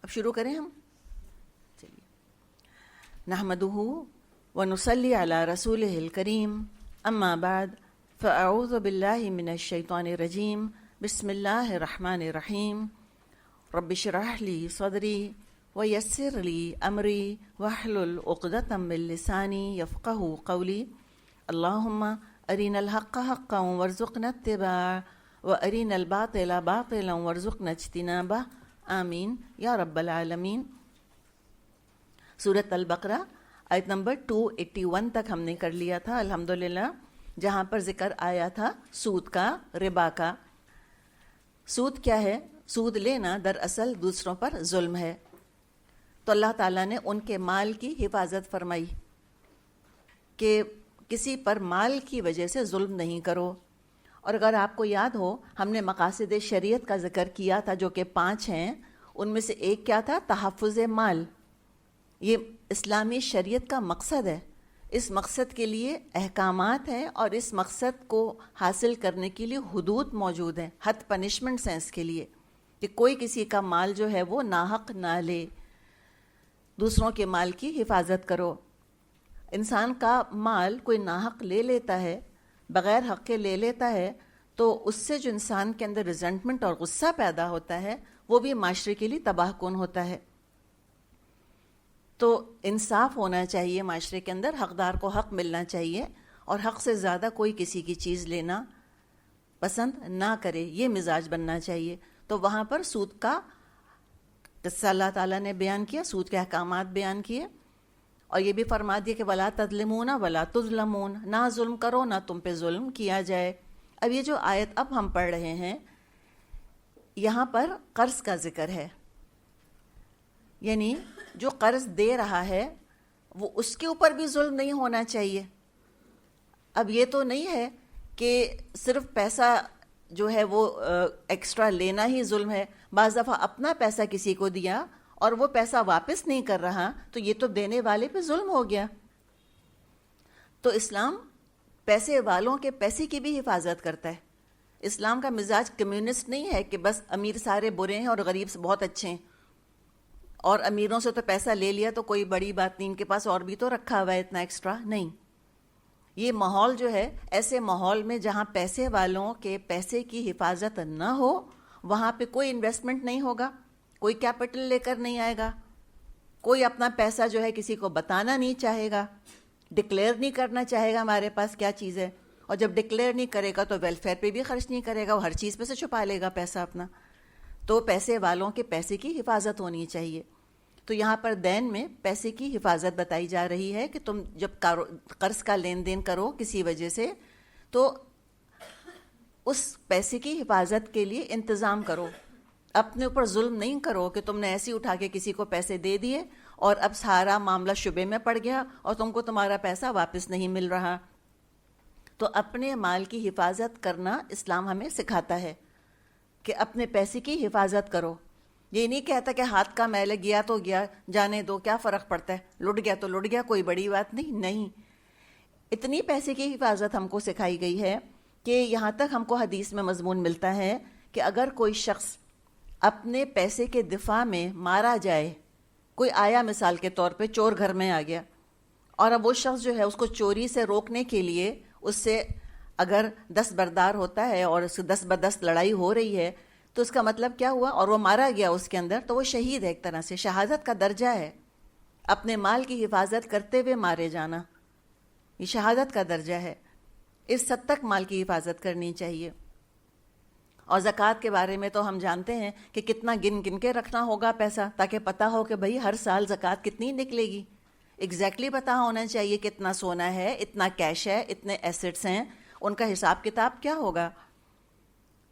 اب شروع کریں ہم. چلیے. نحمدہ ونصلی علی رسولہ الکریم اما بعد فاعوذ باللہ من الشیطان الرجیم بسم اللہ الرحمن الرحیم رب اشرح لی صدری ویسر لی امری واحلل عقدۃ من لسانی یفقہوا قولی اللہم ارنا الحق حقا وارزقنا اتباعہ وارنا الباطل باطلا وارزقنا اجتنابہ آمین یا رب العالمین. سورۃ البقرہ آیت نمبر 281 تک ہم نے کر لیا تھا الحمدللہ، جہاں پر ذکر آیا تھا سود کا، ربا کا. سود کیا ہے؟ سود لینا دراصل دوسروں پر ظلم ہے. تو اللہ تعالیٰ نے ان کے مال کی حفاظت فرمائی کہ کسی پر مال کی وجہ سے ظلم نہیں کرو. اور اگر آپ کو یاد ہو، ہم نے مقاصد شریعت کا ذکر کیا تھا جو کہ 5 ہیں. ان میں سے ایک کیا تھا؟ تحفظ مال. یہ اسلامی شریعت کا مقصد ہے. اس مقصد کے لیے احکامات ہیں اور اس مقصد کو حاصل کرنے کے لیے حدود موجود ہیں، حد پنشمنٹس ہیں اس کے لیے کہ کوئی کسی کا مال جو ہے وہ ناحق نہ لے. دوسروں کے مال کی حفاظت کرو. انسان کا مال کوئی ناحق لے لیتا ہے، بغیر حق کے لے لیتا ہے، تو اس سے جو انسان کے اندر ریزنٹمنٹ اور غصہ پیدا ہوتا ہے وہ بھی معاشرے کے لیے تباہ کن ہوتا ہے. تو انصاف ہونا چاہیے معاشرے کے اندر، حقدار کو حق ملنا چاہیے اور حق سے زیادہ کوئی کسی کی چیز لینا پسند نہ کرے، یہ مزاج بننا چاہیے. تو وہاں پر سود کا قصہ اللہ تعالیٰ نے بیان کیا، سود کے احکامات بیان کیے، اور یہ بھی فرما دیا کہ ولا تظلمون ولا تظلمون، نہ ظلم کرو نہ تم پہ ظلم کیا جائے. اب یہ جو آیت اب ہم پڑھ رہے ہیں یہاں پر قرض کا ذکر ہے، یعنی جو قرض دے رہا ہے وہ اس کے اوپر بھی ظلم نہیں ہونا چاہیے. اب یہ تو نہیں ہے کہ صرف پیسہ جو ہے وہ ایکسٹرا لینا ہی ظلم ہے. بعض دفعہ اپنا پیسہ کسی کو دیا اور وہ پیسہ واپس نہیں کر رہا تو یہ تو دینے والے پہ ظلم ہو گیا. تو اسلام پیسے والوں کے پیسے کی بھی حفاظت کرتا ہے. اسلام کا مزاج کمیونسٹ نہیں ہے کہ بس امیر سارے برے ہیں اور غریب بہت اچھے ہیں، اور امیروں سے تو پیسہ لے لیا تو کوئی بڑی بات نہیں، ان کے پاس اور بھی تو رکھا ہوا ہے اتنا ایکسٹرا. نہیں، یہ ماحول جو ہے، ایسے ماحول میں جہاں پیسے والوں کے پیسے کی حفاظت نہ ہو وہاں پہ کوئی انویسٹمنٹ نہیں ہوگا، کوئی کیپٹل لے کر نہیں آئے گا، کوئی اپنا پیسہ جو ہے کسی کو بتانا نہیں چاہے گا، ڈکلیئر نہیں کرنا چاہے گا ہمارے پاس کیا چیز ہے. اور جب ڈکلیئر نہیں کرے گا تو ویلفیئر پہ بھی خرچ نہیں کرے گا، وہ ہر چیز پہ سے چھپا لے گا پیسہ اپنا. تو پیسے والوں کے پیسے کی حفاظت ہونی چاہیے. تو یہاں پر دین میں پیسے کی حفاظت بتائی جا رہی ہے کہ تم جب قرض کا لین دین کرو کسی وجہ سے تو اس پیسے کی حفاظت کے لیے انتظام کرو. اپنے اوپر ظلم نہیں کرو کہ تم نے ایسے اٹھا کے کسی کو پیسے دے دیے اور اب سارا معاملہ شبے میں پڑ گیا اور تم کو تمہارا پیسہ واپس نہیں مل رہا. تو اپنے مال کی حفاظت کرنا اسلام ہمیں سکھاتا ہے کہ اپنے پیسے کی حفاظت کرو. یہ نہیں کہتا کہ ہاتھ کا میل گیا تو گیا، جانے دو، کیا فرق پڑتا ہے، لٹ گیا تو لٹ گیا، کوئی بڑی بات نہیں. نہیں، اتنی پیسے کی حفاظت ہم کو سکھائی گئی ہے کہ یہاں تک ہم کو حدیث میں مضمون ملتا ہے کہ اگر کوئی شخص اپنے پیسے کے دفاع میں مارا جائے، کوئی آیا مثال کے طور پہ چور گھر میں آ گیا اور اب وہ شخص جو ہے اس کو چوری سے روکنے کے لیے اس سے اگر دستبردار ہوتا ہے اور اس سے 10 بدست لڑائی ہو رہی ہے تو اس کا مطلب کیا ہوا، اور وہ مارا گیا اس کے اندر، تو وہ شہید ہے. ایک طرح سے شہادت کا درجہ ہے. اپنے مال کی حفاظت کرتے ہوئے مارے جانا یہ شہادت کا درجہ ہے. اس حد تک مال کی حفاظت کرنی چاہیے. اور زکوٰۃ کے بارے میں تو ہم جانتے ہیں کہ کتنا گن گن کے رکھنا ہوگا پیسہ تاکہ پتہ ہو کہ بھئی ہر سال زکوٰۃ کتنی نکلے گی. ایگزیکٹلی پتہ ہونا چاہیے کتنا سونا ہے، اتنا کیش ہے، اتنے ایسٹس ہیں، ان کا حساب کتاب کیا ہوگا.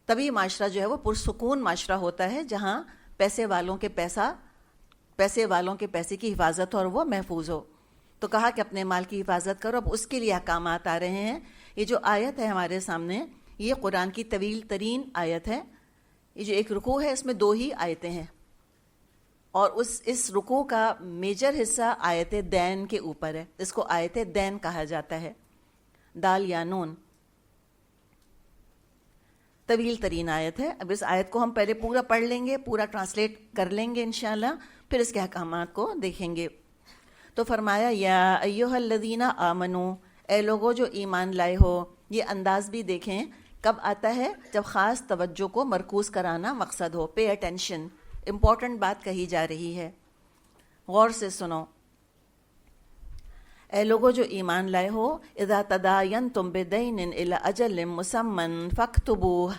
تبھی معاشرہ جو ہے وہ پرسکون معاشرہ ہوتا ہے جہاں پیسے والوں کے پیسے کی حفاظت اور وہ محفوظ ہو. تو کہا کہ اپنے مال کی حفاظت کرو. اب اس کے لیے احکامات آ رہے ہیں. یہ جو آیت ہے ہمارے سامنے یہ قرآن کی طویل ترین آیت ہے. یہ جو ایک رکوع ہے اس میں 2 ہی آیتیں ہیں اور اس رکوع کا میجر حصہ آیت دین کے اوپر ہے. اس کو آیت دین کہا جاتا ہے، دال یا نون. طویل ترین آیت ہے. اب اس آیت کو ہم پہلے پورا پڑھ لیں گے, پورا ٹرانسلیٹ کر لیں گے انشاءاللہ, پھر اس کے احکامات کو دیکھیں گے. تو فرمایا یا ایھا الذین آمنو, اے لوگوں جو ایمان لائے ہو. یہ انداز بھی دیکھیں کب آتا ہے, جب خاص توجہ کو مرکوز کرانا مقصد ہو. پے اٹینشن, امپورٹنٹ بات کہی جا رہی ہے, غور سے سنو. اے لوگوں جو ایمان لائے ہو, اذا تداینتم بدین الی اجل مسمى فاکتبوہ,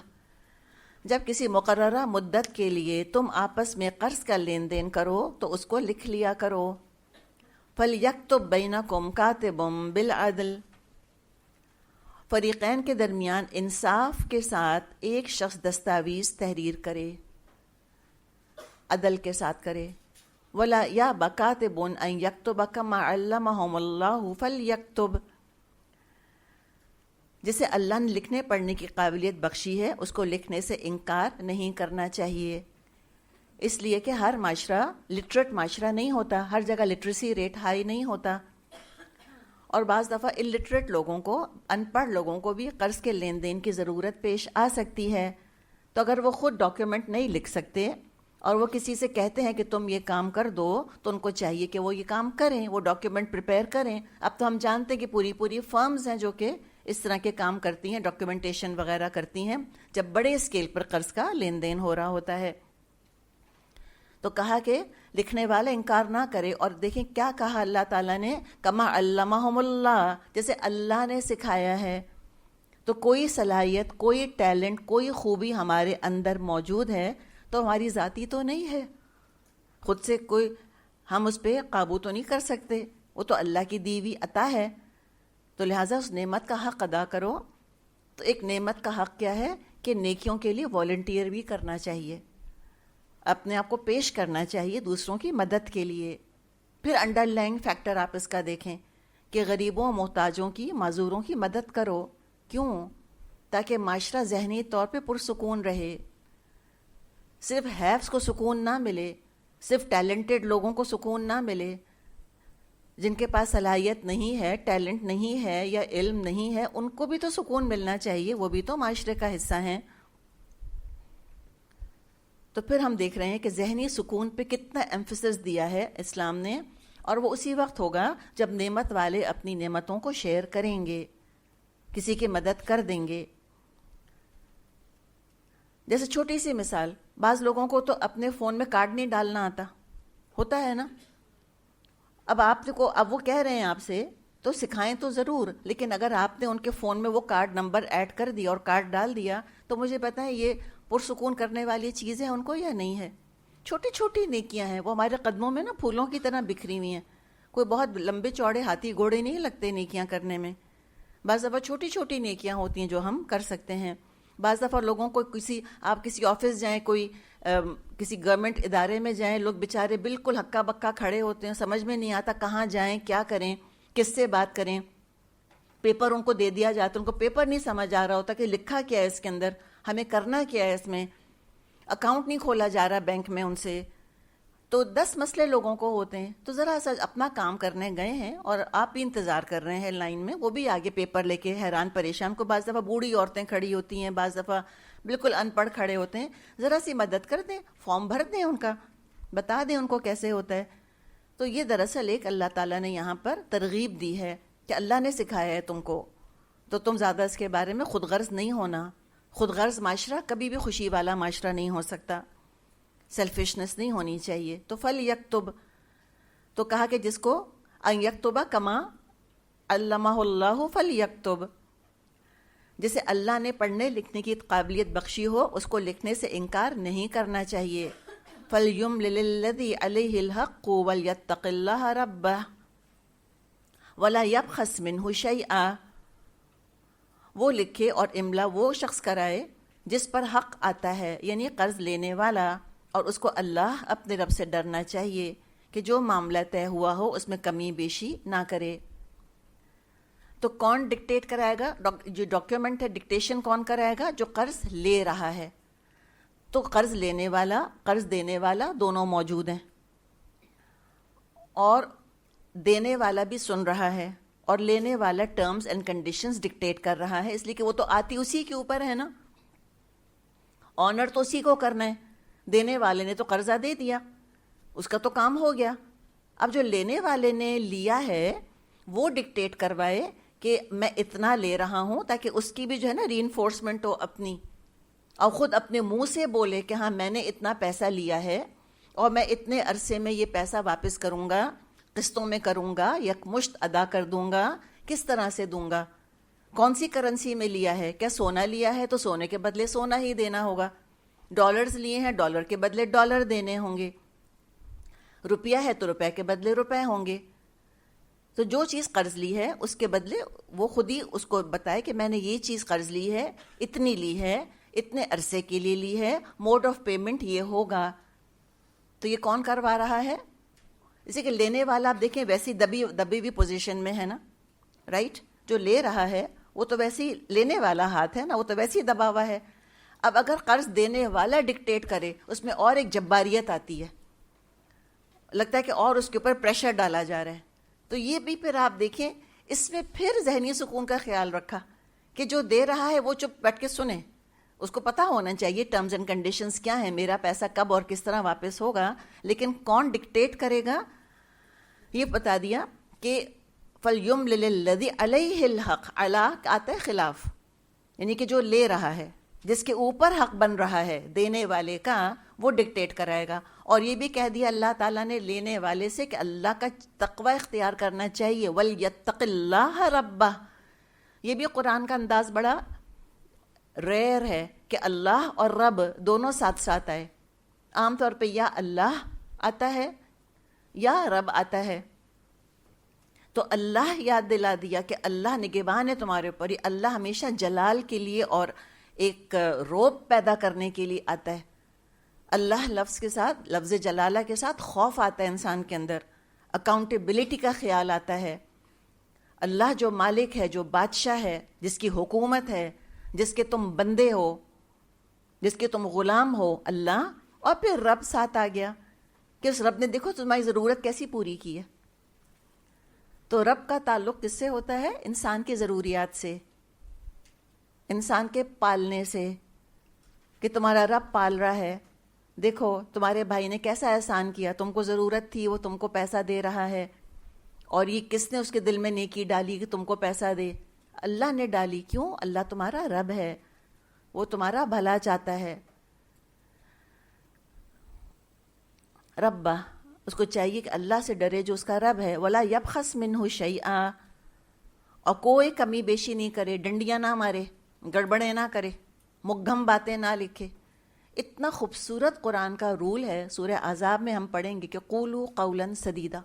جب کسی مقررہ مدت کے لیے تم آپس میں قرض کا لین دین کرو تو اس کو لکھ لیا کرو. فَلْيَكْتُبْ بَيْنَكُمْ كَاتِبٌ بِالْعَدْلِ, فریقین کے درمیان انصاف کے ساتھ ایک شخص دستاویز تحریر کرے, عدل کے ساتھ کرے. وَلَا يَأْبَ كَاتِبٌ أَن يَكْتُبَ كَمَا عَلَّمَهُمُ اللَّهُ فَلْيَكْتُبْ, جسے اللہ نے لکھنے پڑھنے کی قابلیت بخشی ہے اس کو لکھنے سے انکار نہیں کرنا چاہیے. اس لیے کہ ہر معاشرہ لٹریٹ معاشرہ نہیں ہوتا, ہر جگہ لٹریسی ریٹ ہائی نہیں ہوتا, اور بعض دفعہ الٹریٹ لوگوں کو, ان پڑھ لوگوں کو بھی قرض کے لین دین کی ضرورت پیش آ سکتی ہے. تو اگر وہ خود ڈاکیومنٹ نہیں لکھ سکتے اور وہ کسی سے کہتے ہیں کہ تم یہ کام کر دو, تو ان کو چاہیے کہ وہ یہ کام کریں, وہ ڈاکیومنٹ پریپیئر کریں. اب تو ہم جانتے ہیں کہ پوری فرمز ہیں جو کہ اس طرح کے کام کرتی ہیں, ڈاکیومنٹیشن وغیرہ کرتی ہیں جب بڑے اسکیل پر قرض کا لین دین ہو رہا ہوتا ہے. تو کہا کہ لکھنے والا انکار نہ کرے. اور دیکھیں کیا کہا اللہ تعالیٰ نے, کما علمہم اللہ, جیسے اللہ نے سکھایا ہے. تو کوئی صلاحیت, کوئی ٹیلنٹ, کوئی خوبی ہمارے اندر موجود ہے تو ہماری ذاتی تو نہیں ہے, خود سے کوئی ہم اس پہ قابو تو نہیں کر سکتے, وہ تو اللہ کی دی ہوئی عطا ہے. تو لہٰذا اس نعمت کا حق ادا کرو. تو ایک نعمت کا حق کیا ہے کہ نیکیوں کے لیے والنٹیئر بھی کرنا چاہیے, اپنے آپ کو پیش کرنا چاہیے دوسروں کی مدد کے لیے. پھر انڈر لائن فیکٹر آپ اس کا دیکھیں کہ غریبوں, محتاجوں کی, معذوروں کی مدد کرو. کیوں؟ تاکہ معاشرہ ذہنی طور پہ پرسکون رہے. صرف ہیوز کو سکون نہ ملے, صرف ٹیلنٹڈ لوگوں کو سکون نہ ملے, جن کے پاس صلاحیت نہیں ہے, ٹیلنٹ نہیں ہے یا علم نہیں ہے, ان کو بھی تو سکون ملنا چاہیے, وہ بھی تو معاشرے کا حصہ ہیں. تو پھر ہم دیکھ رہے ہیں کہ ذہنی سکون پہ کتنا ایمفیسس دیا ہے اسلام نے, اور وہ اسی وقت ہوگا جب نعمت والے اپنی نعمتوں کو شیئر کریں گے, کسی کی مدد کر دیں گے. جیسے چھوٹی سی مثال, بعض لوگوں کو تو اپنے فون میں کارڈ نہیں ڈالنا آتا, ہوتا ہے نا. اب وہ کہہ رہے ہیں آپ سے تو سکھائیں تو ضرور, لیکن اگر آپ نے ان کے فون میں وہ کارڈ نمبر ایڈ کر دیا اور کارڈ ڈال دیا تو مجھے بتائیں یہ پرسکون کرنے والی چیزیں ان کو یا نہیں ہے. چھوٹی چھوٹی نیکیاں ہیں, وہ ہمارے قدموں میں نا پھولوں کی طرح بکھری ہوئی ہیں. کوئی بہت لمبے چوڑے ہاتھی گھوڑے نہیں لگتے نیکیاں کرنے میں. بعض دفعہ چھوٹی چھوٹی نیکیاں ہوتی ہیں جو ہم کر سکتے ہیں. بعض دفعہ لوگوں کو آپ کسی آفس جائیں, کوئی کسی گورنمنٹ ادارے میں جائیں, لوگ بیچارے بالکل ہکا بکا کھڑے ہوتے ہیں, سمجھ میں نہیں آتا کہاں جائیں, کیا کریں, کس سے بات کریں. پیپر ان کو دے دیا جاتا, ان کو پیپر نہیں سمجھ آ رہا ہوتا کہ لکھا کیا ہے اس کے اندر, ہمیں کرنا کیا ہے اس میں. اکاؤنٹ نہیں کھولا جا رہا بینک میں ان سے. تو 10 مسئلے لوگوں کو ہوتے ہیں. تو ذرا سا اپنا کام کرنے گئے ہیں اور آپ بھی انتظار کر رہے ہیں لائن میں, وہ بھی آگے پیپر لے کے حیران پریشان. کو بعض دفعہ بوڑھی عورتیں کھڑی ہوتی ہیں, بعض دفعہ بالکل ان پڑھ کھڑے ہوتے ہیں. ذرا سی مدد کر دیں, فارم بھر دیں, ان کا بتا دیں ان کو کیسے ہوتا ہے. تو یہ دراصل ایک اللہ تعالیٰ نے یہاں پر ترغیب دی ہے کہ اللہ نے سکھایا ہے تم کو, تو تم زیادہ اس کے بارے میں خود غرض نہیں ہونا. خود غرض معاشرہ کبھی بھی خوشی والا معاشرہ نہیں ہو سکتا, سیلفشنس نہیں ہونی چاہیے. تو فل یکتب, تو کہا کہ جس کو ان یکتبہ کما علمہ اللہ فل یکتب, جسے اللہ نے پڑھنے لکھنے کی قابلیت بخشی ہو اس کو لکھنے سے انکار نہیں کرنا چاہیے. فَلْيُمْلِلِ الَّذِي عَلَيْهِ الْحَقُّ وَلْيَتَّقِ اللَّهَ رَبَّهُ وَلَا يَبْخَسْ مِنْهُ شَيْئًا, وہ لکھے اور املا وہ شخص کرائے جس پر حق آتا ہے, یعنی قرض لینے والا, اور اس کو اللہ اپنے رب سے ڈرنا چاہیے کہ جو معاملہ طے ہوا ہو اس میں کمی بیشی نہ کرے. تو کون ڈکٹیٹ کرائے گا, جو ڈاکیومنٹ ہے ڈکٹیشن کون کرائے گا, جو قرض لے رہا ہے. تو قرض لینے والا, قرض دینے والا دونوں موجود ہیں, اور دینے والا بھی سن رہا ہے, اور لینے والا ٹرمز اینڈ کنڈیشنز ڈکٹیٹ کر رہا ہے, اس لیے کہ وہ تو آتی اسی کے اوپر ہے نا. آنر تو اسی کو کرنا ہے. دینے والے نے تو قرضہ دے دیا, اس کا تو کام ہو گیا. اب جو لینے والے نے لیا ہے وہ ڈکٹیٹ کروائے کہ میں اتنا لے رہا ہوں, تاکہ اس کی بھی جو ہے نا ری انفورسمنٹ ہو اپنی, اور خود اپنے منہ سے بولے کہ ہاں میں نے اتنا پیسہ لیا ہے اور میں اتنے عرصے میں یہ پیسہ واپس کروں گا, قسطوں میں کروں گا, یکمشت ادا کر دوں گا. کس طرح سے دوں گا, کون سی کرنسی میں لیا ہے, کیا سونا لیا ہے تو سونے کے بدلے سونا ہی دینا ہوگا, ڈالرز لیے ہیں ڈالر کے بدلے ڈالر دینے ہوں گے, روپیہ ہے تو روپے کے بدلے روپے ہوں گے. تو جو چیز قرض لی ہے اس کے بدلے وہ خود ہی اس کو بتائے کہ میں نے یہ چیز قرض لی ہے, اتنی لی ہے, اتنے عرصے کے لیے لی ہے, موڈ آف پیمنٹ یہ ہوگا. تو یہ کون کروا رہا ہے؟ اسی کہ لینے والا آپ دیکھیں ویسی دبی ہوئی پوزیشن میں ہے نا, رائٹ. جو لے رہا ہے وہ تو ویسی لینے والا ہاتھ ہے نا, وہ تو ویسی دبا ہوا ہے. اب اگر قرض دینے والا ڈکٹیٹ کرے, اس میں اور ایک جباریت آتی ہے, لگتا ہے کہ اور اس کے اوپر پریشر ڈالا جا رہا ہے. تو یہ بھی پھر آپ دیکھیں اس میں پھر ذہنی سکون کا خیال رکھا کہ جو دے رہا ہے وہ چپ بیٹھ کے سنے, اس کو پتہ ہونا چاہیے ٹرمز اینڈ کنڈیشنز کیا ہیں, میرا پیسہ کب اور کس طرح واپس ہوگا. لیکن کون ڈکٹیٹ کرے گا یہ بتا دیا کہ فَلْيُمْلِلِ الَّذِي عَلَيْهِ الْحَقُّ, عَلَىٰ آتا ہے خلاف, یعنی کہ جو لے رہا ہے, جس کے اوپر حق بن رہا ہے دینے والے کا, وہ ڈکٹیٹ کرائے گا. اور یہ بھی کہہ دیا اللہ تعالیٰ نے لینے والے سے کہ اللہ کا تقوی اختیار کرنا چاہیے, وَلْيَتَّقِ اللَّهَ رَبَّهُ. یہ بھی قرآن کا انداز بڑا ریئر ہے کہ اللہ اور رب دونوں ساتھ ساتھ آئے. عام طور پہ یا اللہ آتا ہے یا رب آتا ہے. تو اللہ یاد دلا دیا کہ اللہ نگہبان ہے تمہارے اوپر, اللہ ہمیشہ جلال کے لیے اور ایک روب پیدا کرنے کے لیے آتا ہے. اللہ لفظ کے ساتھ, لفظ جلالہ کے ساتھ خوف آتا ہے انسان کے اندر, اکاؤنٹیبلٹی کا خیال آتا ہے. اللہ جو مالک ہے, جو بادشاہ ہے, جس کی حکومت ہے, جس کے تم بندے ہو, جس کے تم غلام ہو, اللہ. اور پھر رب ساتھ آ گیا کہ اس رب نے دیکھو تمہاری ضرورت کیسی پوری کی ہے. تو رب کا تعلق کس سے ہوتا ہے؟ انسان کی ضروریات سے, انسان کے پالنے سے, کہ تمہارا رب پال رہا ہے. دیکھو تمہارے بھائی نے کیسا احسان کیا, تم کو ضرورت تھی وہ تم کو پیسہ دے رہا ہے, اور یہ کس نے اس کے دل میں نیکی ڈالی کہ تم کو پیسہ دے؟ اللہ نے ڈالی. کیوں؟ اللہ تمہارا رب ہے, وہ تمہارا بھلا چاہتا ہے. ربا, اس کو چاہیے کہ اللہ سے ڈرے جو اس کا رب ہے. ولا یبخس منہ شیئا, اور کوئی کمی بیشی نہیں کرے, ڈنڈیاں نہ مارے, گڑبڑیں نہ کرے, مگھم باتیں نہ لکھے. اتنا خوبصورت قرآن کا رول ہے. سورہ احزاب میں ہم پڑھیں گے کہ قولوا قولا سدیدا,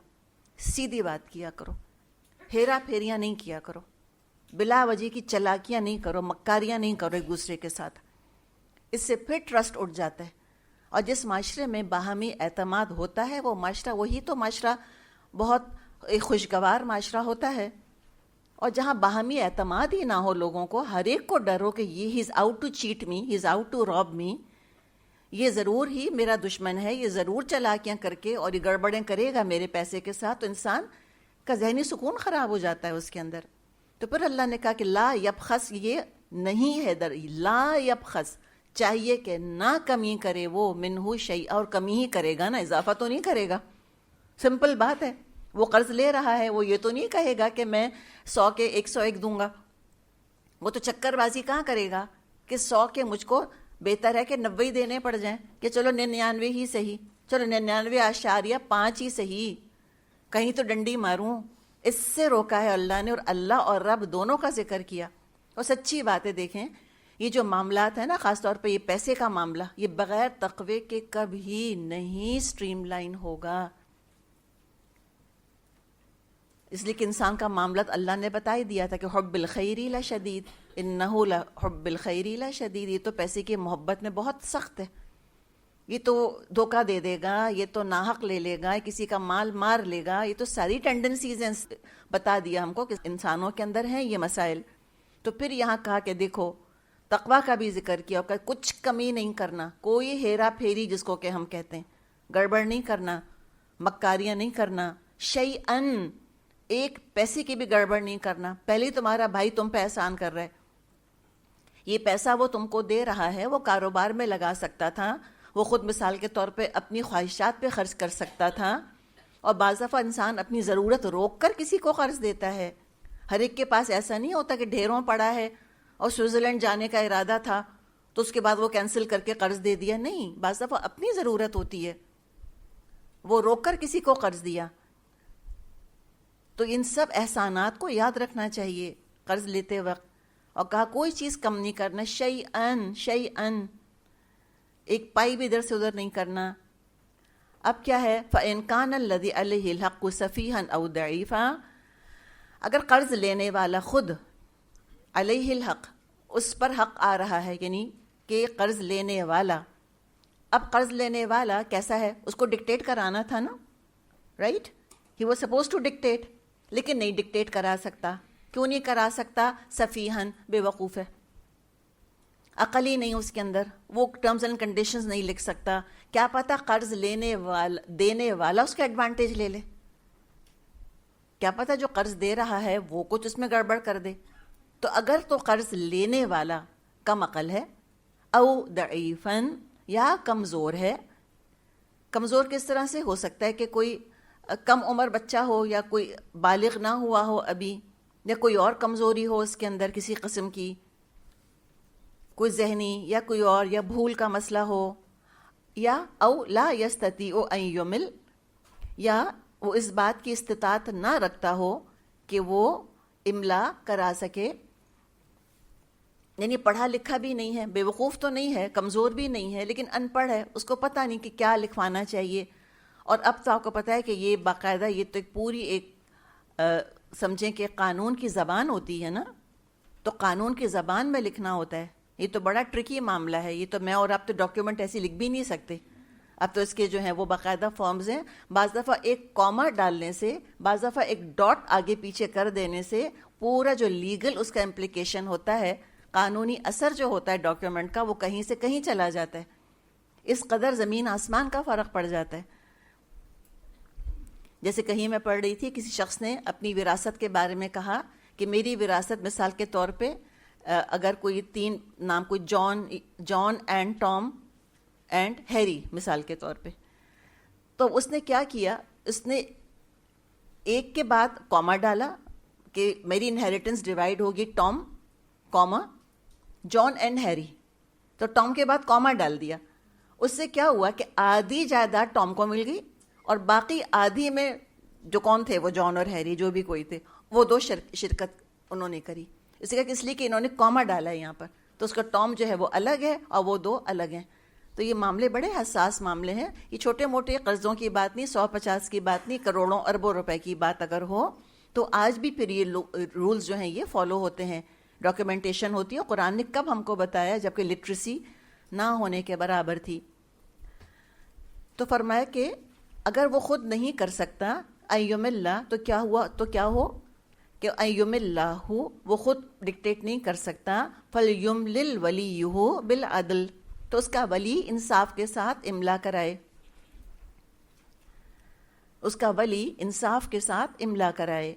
سیدھی بات کیا کرو, ہیرا پھیریاں نہیں کیا کرو, بلا وجہ کی چلاکیاں نہیں کرو, مکاریاں نہیں کرو ایک دوسرے کے ساتھ. اس سے پھر ٹرسٹ اٹھ جاتا ہے. اور جس معاشرے میں باہمی اعتماد ہوتا ہے وہ معاشرہ, وہی تو معاشرہ بہت ایک خوشگوار معاشرہ ہوتا ہے. اور جہاں باہمی اعتماد ہی نہ ہو لوگوں کو, ہر ایک کو ڈر ہو کہ یہ he is out to cheat me, he is out to rob me, یہ ضرور ہی میرا دشمن ہے, یہ ضرور چلاکیاں کر کے اور یہ گڑبڑیں کرے گا میرے پیسے کے ساتھ, تو انسان کا ذہنی سکون خراب ہو جاتا ہے اس کے اندر. تو پھر اللہ نے کہا کہ لا یبخس, یہ نہیں ہے لا یبخس, چاہیے کہ نہ کمی کرے وہ منہ شیئا, اور کمی ہی کرے گا نا, اضافہ تو نہیں کرے گا. سمپل بات ہے. وہ قرض لے رہا ہے, وہ یہ تو نہیں کہے گا کہ میں 100 کے 101 دوں گا. وہ تو چکر بازی کہاں کرے گا کہ 100 کے مجھ کو بہتر ہے کہ 90 دینے پڑ جائیں, کہ چلو 99 ہی صحیح, چلو 99.5 ہی صحیح, کہیں تو ڈنڈی ماروں. اس سے روکا ہے اللہ نے, اور اللہ اور رب دونوں کا ذکر کیا. اور سچی بات ہے, دیکھیں یہ جو معاملات ہیں نا, خاص طور پہ یہ پیسے کا معاملہ, یہ بغیر تقوی کے کبھی نہیں سٹریم لائن ہوگا. اس لیے کہ انسان کا معاملات اللہ نے بتا ہی دیا تھا کہ حب الخیر لشدید, انہ لحب الخیر لشدید. یہ تو پیسے کی محبت میں بہت سخت ہے. یہ تو دھوکہ دے دے گا, یہ تو ناحق لے لے گا, کسی کا مال مار لے گا. یہ تو ساری ٹینڈنسیز ہیں, بتا دیا ہم کو کہ انسانوں کے اندر ہیں یہ مسائل. تو پھر یہاں کہا کہ دیکھو تقویٰ کا بھی ذکر کیا, کہ کچھ کمی نہیں کرنا, کوئی ہیرا پھیری جس کو کہ ہم کہتے ہیں, گڑبڑ نہیں کرنا, مکاریاں نہیں کرنا, شیئن, ایک پیسے کی بھی گڑبڑ نہیں کرنا. پہلے تمہارا بھائی تم پہ احسان کر رہا ہے, یہ پیسہ وہ تم کو دے رہا ہے وہ کاروبار میں لگا سکتا تھا، وہ خود مثال کے طور پہ اپنی خواہشات پہ خرچ کر سکتا تھا، اور بعض دفعہ انسان اپنی ضرورت روک کر کسی کو قرض دیتا ہے. ہر ایک کے پاس ایسا نہیں ہوتا کہ ڈھیروں پڑا ہے اور سوئٹزرلینڈ جانے کا ارادہ تھا تو اس کے بعد وہ کینسل کر کے قرض دے دیا. نہیں، بعض دفعہ اپنی ضرورت ہوتی ہے، وہ روک کر کسی کو قرض دیا. تو ان سب احسانات کو یاد رکھنا چاہیے قرض لیتے وقت. اور کہا کوئی چیز کم نہیں کرنا، شیئن، ایک پائی بھی ادھر سے ادھر نہیں کرنا. اب کیا ہے؟ فَإِنْ كَانَ الَّذِي عَلَيْهِ الْحَقُّ سَفِيهًا أَوْ ضَعِيفًا، اگر قرض لینے والا خود علیہ الحق، اس پر حق آ رہا ہے، یعنی کہ قرض لینے والا، اب قرض لینے والا کیسا ہے؟ اس کو ڈکٹیٹ کرانا تھا نا، right? He was supposed to dictate, لیکن نہیں ڈکٹیٹ کرا سکتا. کیوں نہیں کرا سکتا؟ سفیہن، بے وقوف ہے، عقل ہی نہیں اس کے اندر، وہ ٹرمز اینڈ کنڈیشنز نہیں لکھ سکتا. کیا پتہ قرض لینے والا دینے والا اس کا ایڈوانٹیج لے لے، کیا پتہ جو قرض دے رہا ہے وہ کچھ اس میں گڑبڑ کر دے. تو اگر تو قرض لینے والا کم عقل ہے، او ضعیفن، یا کمزور ہے. کمزور کس طرح سے ہو سکتا ہے؟ کہ کوئی کم عمر بچہ ہو، یا کوئی بالغ نہ ہوا ہو ابھی، یا کوئی اور کمزوری ہو اس کے اندر کسی قسم کی، کوئی ذہنی یا کوئی اور، یا بھول کا مسئلہ ہو، یا او لا یستطیع ان یمل، یا وہ اس بات کی استطاعت نہ رکھتا ہو کہ وہ املا کرا سکے. یعنی پڑھا لکھا بھی نہیں ہے، بے وقوف تو نہیں ہے، کمزور بھی نہیں ہے، لیکن ان پڑھ ہے، اس کو پتہ نہیں کہ کیا لکھوانا چاہیے. اور اب تو آپ کو پتہ ہے کہ یہ باقاعدہ یہ تو ایک پوری ایک سمجھیں کہ قانون کی زبان ہوتی ہے نا، تو قانون کی زبان میں لکھنا ہوتا ہے. یہ تو بڑا ٹرکی معاملہ ہے، یہ تو میں اور آپ تو ڈاکیومنٹ ایسی لکھ بھی نہیں سکتے. اب تو اس کے جو ہیں وہ باقاعدہ فارمز ہیں. بعض دفعہ ایک کاما ڈالنے سے، بعض دفعہ ایک ڈاٹ آگے پیچھے کر دینے سے پورا جو لیگل اس کا امپلیکیشن ہوتا ہے، قانونی اثر جو ہوتا ہے ڈاکیومنٹ کا، وہ کہیں سے کہیں چلا جاتا ہے. اس قدر زمین آسمان کا فرق پڑ جاتا ہے. جیسے کہیں میں پڑھ رہی تھی، کسی شخص نے اپنی وراثت کے بارے میں کہا کہ میری وراثت مثال کے طور پہ اگر کوئی 3 نام، کوئی جان اینڈ ٹام اینڈ ہیری مثال کے طور پہ، تو اس نے کیا کیا، اس نے ایک کے بعد کاما ڈالا کہ میری انہیریٹنس ڈیوائڈ ہوگی Tom comma John and Harry, تو ٹام کے بعد کاما ڈال دیا. اس سے کیا ہوا کہ آدھی جائیداد ٹام کو مل گئی، اور باقی آدھی میں جو کون تھے، وہ جان اور ہیری جو بھی کوئی تھے، وہ 2 شرکت انہوں نے کری. اس لیے کہ انہوں نے کاما ڈالا ہے یہاں پر، تو اس کا ٹام جو ہے وہ الگ ہے اور وہ 2 الگ ہیں. تو یہ معاملے بڑے حساس معاملے ہیں. یہ چھوٹے موٹے قرضوں کی بات نہیں، 150 کی بات نہیں، کروڑوں اربوں روپے کی بات اگر ہو تو آج بھی پھر یہ رولز جو ہیں یہ فالو ہوتے ہیں، ڈاکیومنٹیشن ہوتی ہے. قرآن نے کب ہم کو بتایا جبکہ لٹریسی نہ ہونے کے برابر تھی. تو فرمایا کہ اگر وہ خود نہیں کر سکتا ایوم اللہ، تو کیا ہوا، تو کیا ہو کہ ایوم اللہ، وہ خود ڈکٹیٹ نہیں کر سکتا، فلیملل ولیہ بالعدل، تو اس کا ولی انصاف کے ساتھ املا کرائے. اس کا ولی انصاف کے ساتھ املا کرائے.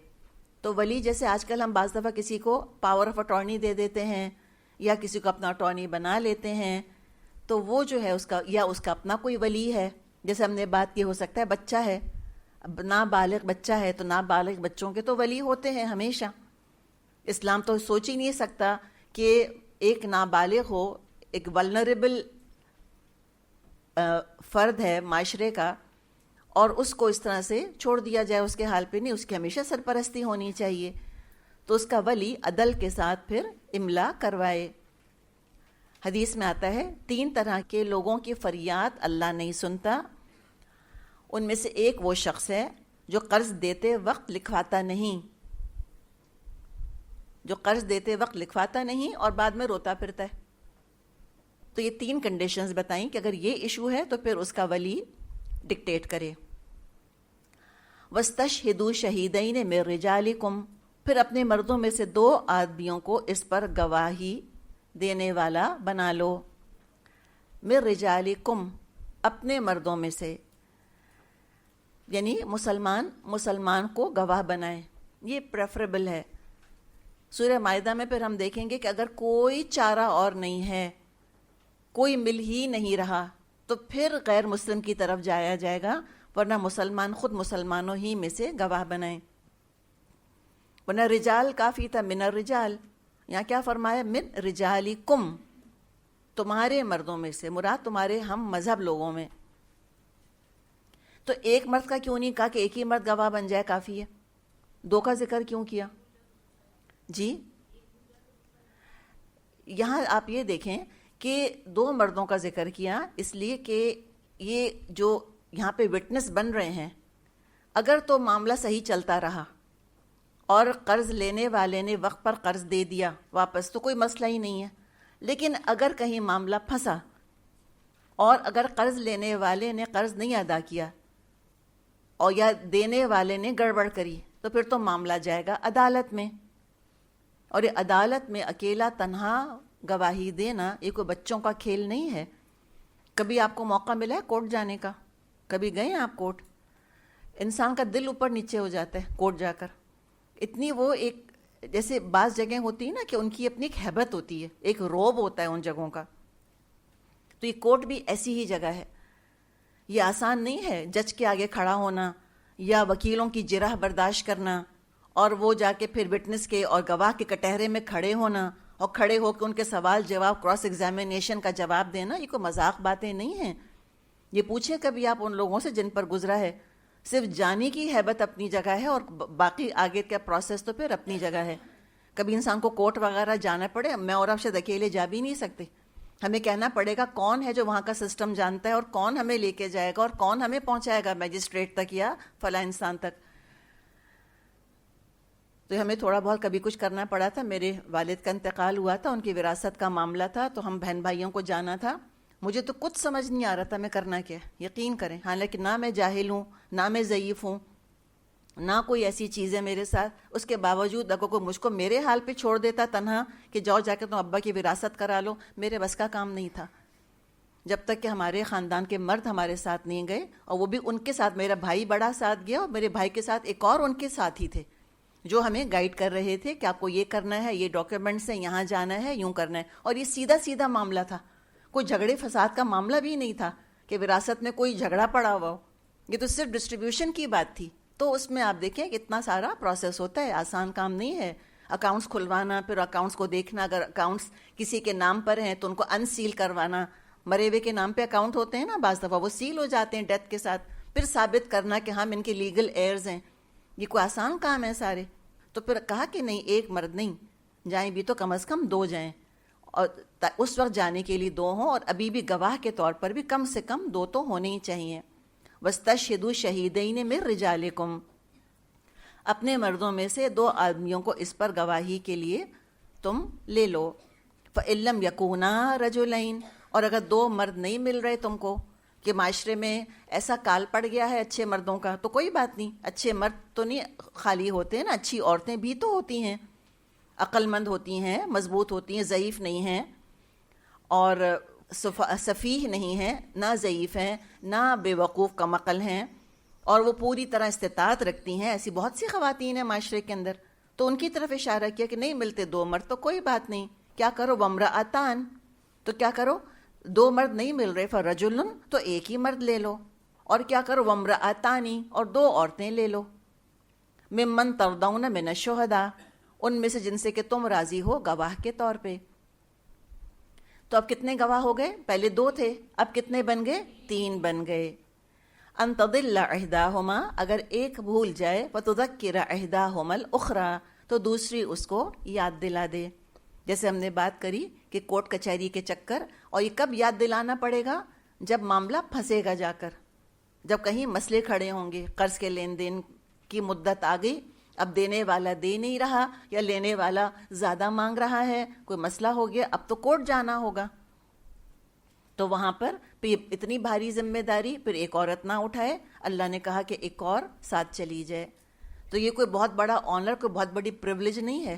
تو ولی جیسے آج کل ہم بعض دفعہ کسی کو پاور آف اٹارنی دے دیتے ہیں، یا کسی کو اپنا اٹارنی بنا لیتے ہیں، تو وہ جو ہے اس کا، یا اس کا اپنا کوئی ولی ہے. جیسے ہم نے بات کی، ہو سکتا ہے بچہ ہے، نابالغ بچہ ہے، تو نابالغ بچوں کے تو ولی ہوتے ہیں ہمیشہ. اسلام تو سوچ ہی نہیں سکتا کہ ایک نابالغ ہو، ایک ولنریبل فرد ہے معاشرے کا، اور اس کو اس طرح سے چھوڑ دیا جائے اس کے حال پہ. نہیں، اس کی ہمیشہ سرپرستی ہونی چاہیے. تو اس کا ولی عدل کے ساتھ پھر املا کروائے. حدیث میں آتا ہے 3 طرح کے لوگوں کی فریاد اللہ نہیں سنتا. ان میں سے ایک وہ شخص ہے جو قرض دیتے وقت لکھواتا نہیں، جو قرض دیتے وقت لکھواتا نہیں اور بعد میں روتا پھرتا ہے. تو یہ 3 کنڈیشنز بتائیں کہ اگر یہ ایشو ہے تو پھر اس کا ولی ڈکٹیٹ کرے. وَاسْتَشْهِدُوا شَهِيدَيْنِ مِن رِجَالِكُمْ، پھر اپنے مردوں میں سے 2 آدمیوں کو اس پر گواہی دینے والا بنا لو. مِن رِجَالِكُمْ، اپنے مردوں میں سے، یعنی مسلمان کو گواہ بنائیں، یہ پریفریبل ہے. سورہ مائدہ میں پھر ہم دیکھیں گے کہ اگر کوئی چارہ اور نہیں ہے، کوئی مل ہی نہیں رہا، تو پھر غیر مسلم کی طرف جایا جائے گا، ورنہ مسلمان خود مسلمانوں ہی میں سے گواہ بنائیں۔ ورنہ رجال کافی تھا، من الرجال، یہاں کیا فرمایا؟ من رجالکم، تمہارے مردوں میں سے، مراد تمہارے ہم مذہب لوگوں میں۔ تو ایک مرد کا کیوں نہیں کہا کہ ایک ہی مرد گواہ بن جائے کافی ہے؟ دو کا ذکر کیوں کیا؟ جی یہاں آپ یہ دیکھیں کہ دو مردوں کا ذکر کیا اس لیے کہ یہ جو یہاں پہ وٹنس بن رہے ہیں، اگر تو معاملہ صحیح چلتا رہا اور قرض لینے والے نے وقت پر قرض دے دیا واپس تو کوئی مسئلہ ہی نہیں ہے، لیکن اگر کہیں معاملہ پھنسا اور اگر قرض لینے والے نے قرض نہیں ادا کیا اور یا دینے والے نے گڑبڑ کری تو پھر تو معاملہ جائے گا عدالت میں، اور یہ عدالت میں اکیلا تنہا گواہی دینا یہ کوئی بچوں کا کھیل نہیں ہے۔ کبھی آپ کو موقع ملا ہے کورٹ جانے کا؟ کبھی گئے ہیں آپ کورٹ؟ انسان کا دل اوپر نیچے ہو جاتا ہے کورٹ جا کر، اتنی وہ ایک جیسے بعض جگہیں ہوتی ہیں نا کہ ان کی اپنی ایک ہیبت ہوتی ہے، ایک روب ہوتا ہے ان جگہوں کا، تو یہ کورٹ بھی ایسی ہی جگہ ہے۔ یہ آسان نہیں ہے جج کے آگے کھڑا ہونا یا وکیلوں کی جرح برداشت کرنا اور وہ جا کے پھر وٹنس کے اور گواہ کے کٹہرے میں کھڑے ہونا اور کھڑے ہو کے ان کے سوال جواب کراس ایگزامینیشن کا جواب دینا، یہ کوئی مذاق باتیں نہیں ہیں۔ یہ پوچھیں کبھی آپ ان لوگوں سے جن پر گزرا ہے، صرف جانے کی ہیبت اپنی جگہ ہے اور باقی آگے کا پروسیس تو پھر اپنی جگہ ہے۔ کبھی انسان کو کورٹ وغیرہ جانا پڑے، میں اور آپ شاید اکیلے جا بھی نہیں سکتے، ہمیں کہنا پڑے گا کون ہے جو وہاں کا سسٹم جانتا ہے اور کون ہمیں لے کے جائے گا اور کون ہمیں پہنچائے گا میجسٹریٹ تک یا فلاں انسان تک۔ تو ہمیں تھوڑا بہت کبھی کچھ کرنا پڑا تھا، میرے والد کا انتقال ہوا تھا، ان کی وراثت کا معاملہ تھا، تو ہم بہن بھائیوں کو جانا تھا، مجھے تو کچھ سمجھ نہیں آ رہا تھا میں کرنا کیا، یقین کریں، حالانکہ نہ میں جاہل ہوں، نہ میں ضعیف ہوں، نہ کوئی ایسی چیز ہے میرے ساتھ، اس کے باوجود اگر کوئی مجھ کو میرے حال پہ چھوڑ دیتا تنہا کہ جاؤ جا کے تم ابا کی وراثت کرا لو، میرے بس کا کام نہیں تھا، جب تک کہ ہمارے خاندان کے مرد ہمارے ساتھ نہیں گئے، اور وہ بھی ان کے ساتھ، میرا بھائی بڑا ساتھ گیا اور میرے بھائی کے ساتھ ایک اور ان کے ساتھ ہی تھے جو ہمیں گائیڈ کر رہے تھے کہ آپ کو یہ کرنا ہے، یہ ڈاکیومنٹس ہیں، یہاں جانا ہے، یوں کرنا ہے، اور یہ سیدھا سیدھا معاملہ تھا، کوئی جھگڑے فساد کا معاملہ بھی نہیں تھا کہ وراثت میں کوئی جھگڑا پڑا ہوا ہو، یہ تو صرف ڈسٹریبیوشن کی بات تھی۔ تو اس میں آپ دیکھیں کہ اتنا سارا پروسیس ہوتا ہے، آسان کام نہیں ہے، اکاؤنٹس کھلوانا، پھر اکاؤنٹس کو دیکھنا، اگر اکاؤنٹس کسی کے نام پر ہیں تو ان کو ان سیل کروانا، مرے ہوئے کے نام پہ اکاؤنٹ ہوتے ہیں نا بعض دفعہ وہ سیل ہو جاتے ہیں ڈیتھ کے ساتھ، پھر ثابت کرنا کہ ہم ان کے لیگل ایئرز ہیں، یہ کوئی آسان کام ہے سارے؟ تو پھر کہا کہ نہیں، ایک مرد نہیں، جائیں بھی تو کم از کم دو جائیں، اور اس وقت جانے کے لیے دو ہوں، اور ابھی بھی گواہ کے طور پر بھی کم سے کم دو تو ہونے ہی چاہیے۔ وَاسْتَشْهِدُوا شَهِيدَيْنِ مِن رِجَالِكُمْ، اپنے مردوں میں سے دو آدمیوں کو اس پر گواہی کے لیے تم لے لو۔ فَإِن لَّمْ يَكُونَا رَجُلَيْنِ، اور اگر دو مرد نہیں مل رہے تم کو کہ معاشرے میں ایسا کال پڑ گیا ہے اچھے مردوں کا، تو کوئی بات نہیں، اچھے مرد تو نہیں خالی ہوتے نا، اچھی عورتیں بھی تو ہوتی ہیں، عقل مند ہوتی ہیں، مضبوط ہوتی ہیں، ضعیف نہیں ہیں، اور سفیہ نہیں ہیں، نہ ضعیف ہیں، نہ بے وقوف کم عقل ہیں، اور وہ پوری طرح استطاعت رکھتی ہیں، ایسی بہت سی خواتین ہیں معاشرے کے اندر، تو ان کی طرف اشارہ کیا کہ نہیں ملتے دو مرد تو کوئی بات نہیں، کیا کرو؟ وامرأتان، تو کیا کرو؟ دو مرد نہیں مل رہے، فرجل، تو ایک ہی مرد لے لو، اور کیا کرو؟ وامرأتانی، اور دو عورتیں لے لو، ممن ترضون من الشہداء، ان میں سے جن سے کہ تم راضی ہو گواہ کے طور پہ۔ تو اب کتنے گواہ ہو گئے؟ پہلے دو تھے، اب کتنے بن گئے؟ تین بن گئے۔ ان تضل احداہما، اگر ایک بھول جائے، فتذکر احداہما الاخری، تو دوسری اس کو یاد دلا دے۔ جیسے ہم نے بات کری کہ کورٹ کچہری کے چکر، اور یہ کب یاد دلانا پڑے گا؟ جب معاملہ پھنسے گا جا کر، جب کہیں مسئلے کھڑے ہوں گے، قرض کے لین دین کی مدت آ گئی، اب دینے والا دے نہیں رہا یا لینے والا زیادہ مانگ رہا ہے، کوئی مسئلہ ہو گیا، اب تو کورٹ جانا ہوگا، تو وہاں پر پھر اتنی بھاری ذمہ داری پھر ایک عورت نہ اٹھائے، اللہ نے کہا کہ ایک اور ساتھ چلی جائے۔ تو یہ کوئی بہت بڑا آنر، کوئی بہت بڑی پریولیج نہیں ہے،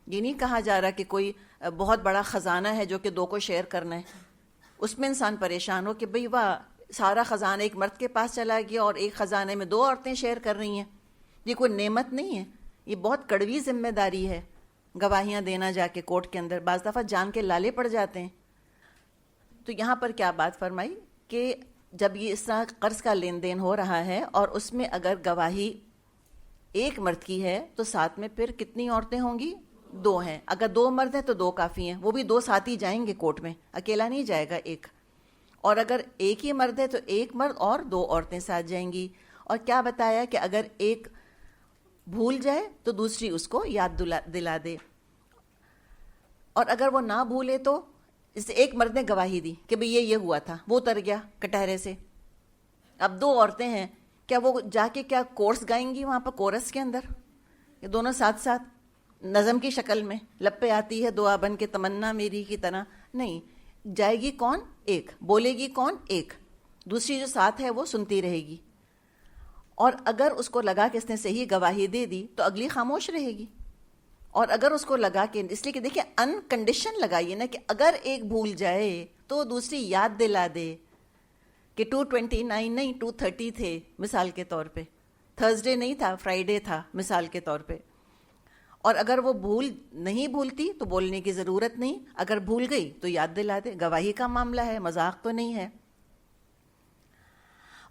یہ نہیں کہا جا رہا کہ کوئی بہت بڑا خزانہ ہے جو کہ دو کو شیئر کرنا ہے، اس میں انسان پریشان ہو کہ بھئی واہ، سارا خزانہ ایک مرد کے پاس چلا گیا اور ایک خزانے میں دو عورتیں شیئر کر رہی ہیں، یہ کوئی نعمت نہیں ہے، یہ بہت کڑوی ذمہ داری ہے، گواہیاں دینا جا کے کورٹ کے اندر، بعض دفعہ جان کے لالے پڑ جاتے ہیں. تو یہاں پر کیا بات فرمائی کہ جب یہ اس طرح قرض کا لین دین ہو رہا ہے اور اس میں اگر گواہی ایک مرد کی ہے تو ساتھ میں پھر کتنی عورتیں ہوں گی؟ 2 ہیں. اگر 2 مرد ہیں تو 2 کافی ہیں، وہ بھی 2 ساتھ ہی جائیں گے کورٹ میں، اکیلا نہیں جائے گا ایک. اور اگر ایک ہی مرد ہے تو 1 مرد اور 2 عورتیں ساتھ جائیں گی. اور کیا بتایا کہ اگر ایک بھول جائے تو دوسری اس کو یاد دلا دے، اور اگر وہ نہ بھولے تو اس ایک مرد نے گواہی دی کہ بھئی یہ ہوا تھا، وہ اتر گیا کٹہرے سے. اب 2 عورتیں ہیں، کیا وہ جا کے کیا کورس گائیں گی وہاں پر کورس کے اندر؟ یہ دونوں ساتھ ساتھ نظم کی شکل میں لب پہ آتی ہے دعا بن کے تمنا میری کی طرح؟ نہیں، جائے گی کون؟ ایک. بولے گی کون؟ ایک. دوسری جو ساتھ ہے وہ سنتی رہے گی. اور اگر اس کو لگا کہ اس نے صحیح گواہی دے دی تو اگلی خاموش رہے گی. اور اگر اس کو لگا کہ، اس لیے کہ دیکھیں ان کنڈیشن لگائیے نا کہ اگر ایک بھول جائے تو دوسری یاد دلا دے کہ 229 نہیں 230 تھے مثال کے طور پہ، تھرسڈے نہیں تھا فرائیڈے تھا مثال کے طور پہ. اور اگر وہ نہیں بھولتی تو بولنے کی ضرورت نہیں، اگر بھول گئی تو یاد دلا دے. گواہی کا معاملہ ہے، مذاق تو نہیں ہے.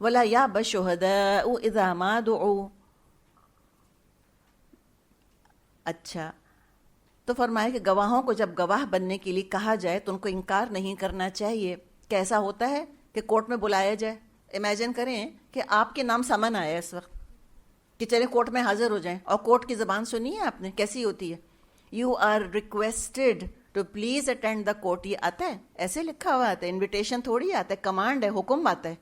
وَلَا يَأْبَ الشُّهَدَاءُ إِذَا مَا دُعُوا. اچھا، تو فرمایا کہ گواہوں کو جب گواہ بننے کے لیے کہا جائے تو ان کو انکار نہیں کرنا چاہیے. کیسا ہوتا ہے کہ کورٹ میں بلایا جائے، امیجن کریں کہ آپ کے نام سمن آیا اس وقت کہ چلے کورٹ میں حاضر ہو جائیں، اور کورٹ کی زبان سنی ہے آپ نے کیسی ہوتی ہے؟ You are requested to please attend the court. یہ آتا ہے ایسے لکھا ہوا آتا ہے، انویٹیشن تھوڑی آتا ہے، کمانڈ ہے، حکم آتا ہے.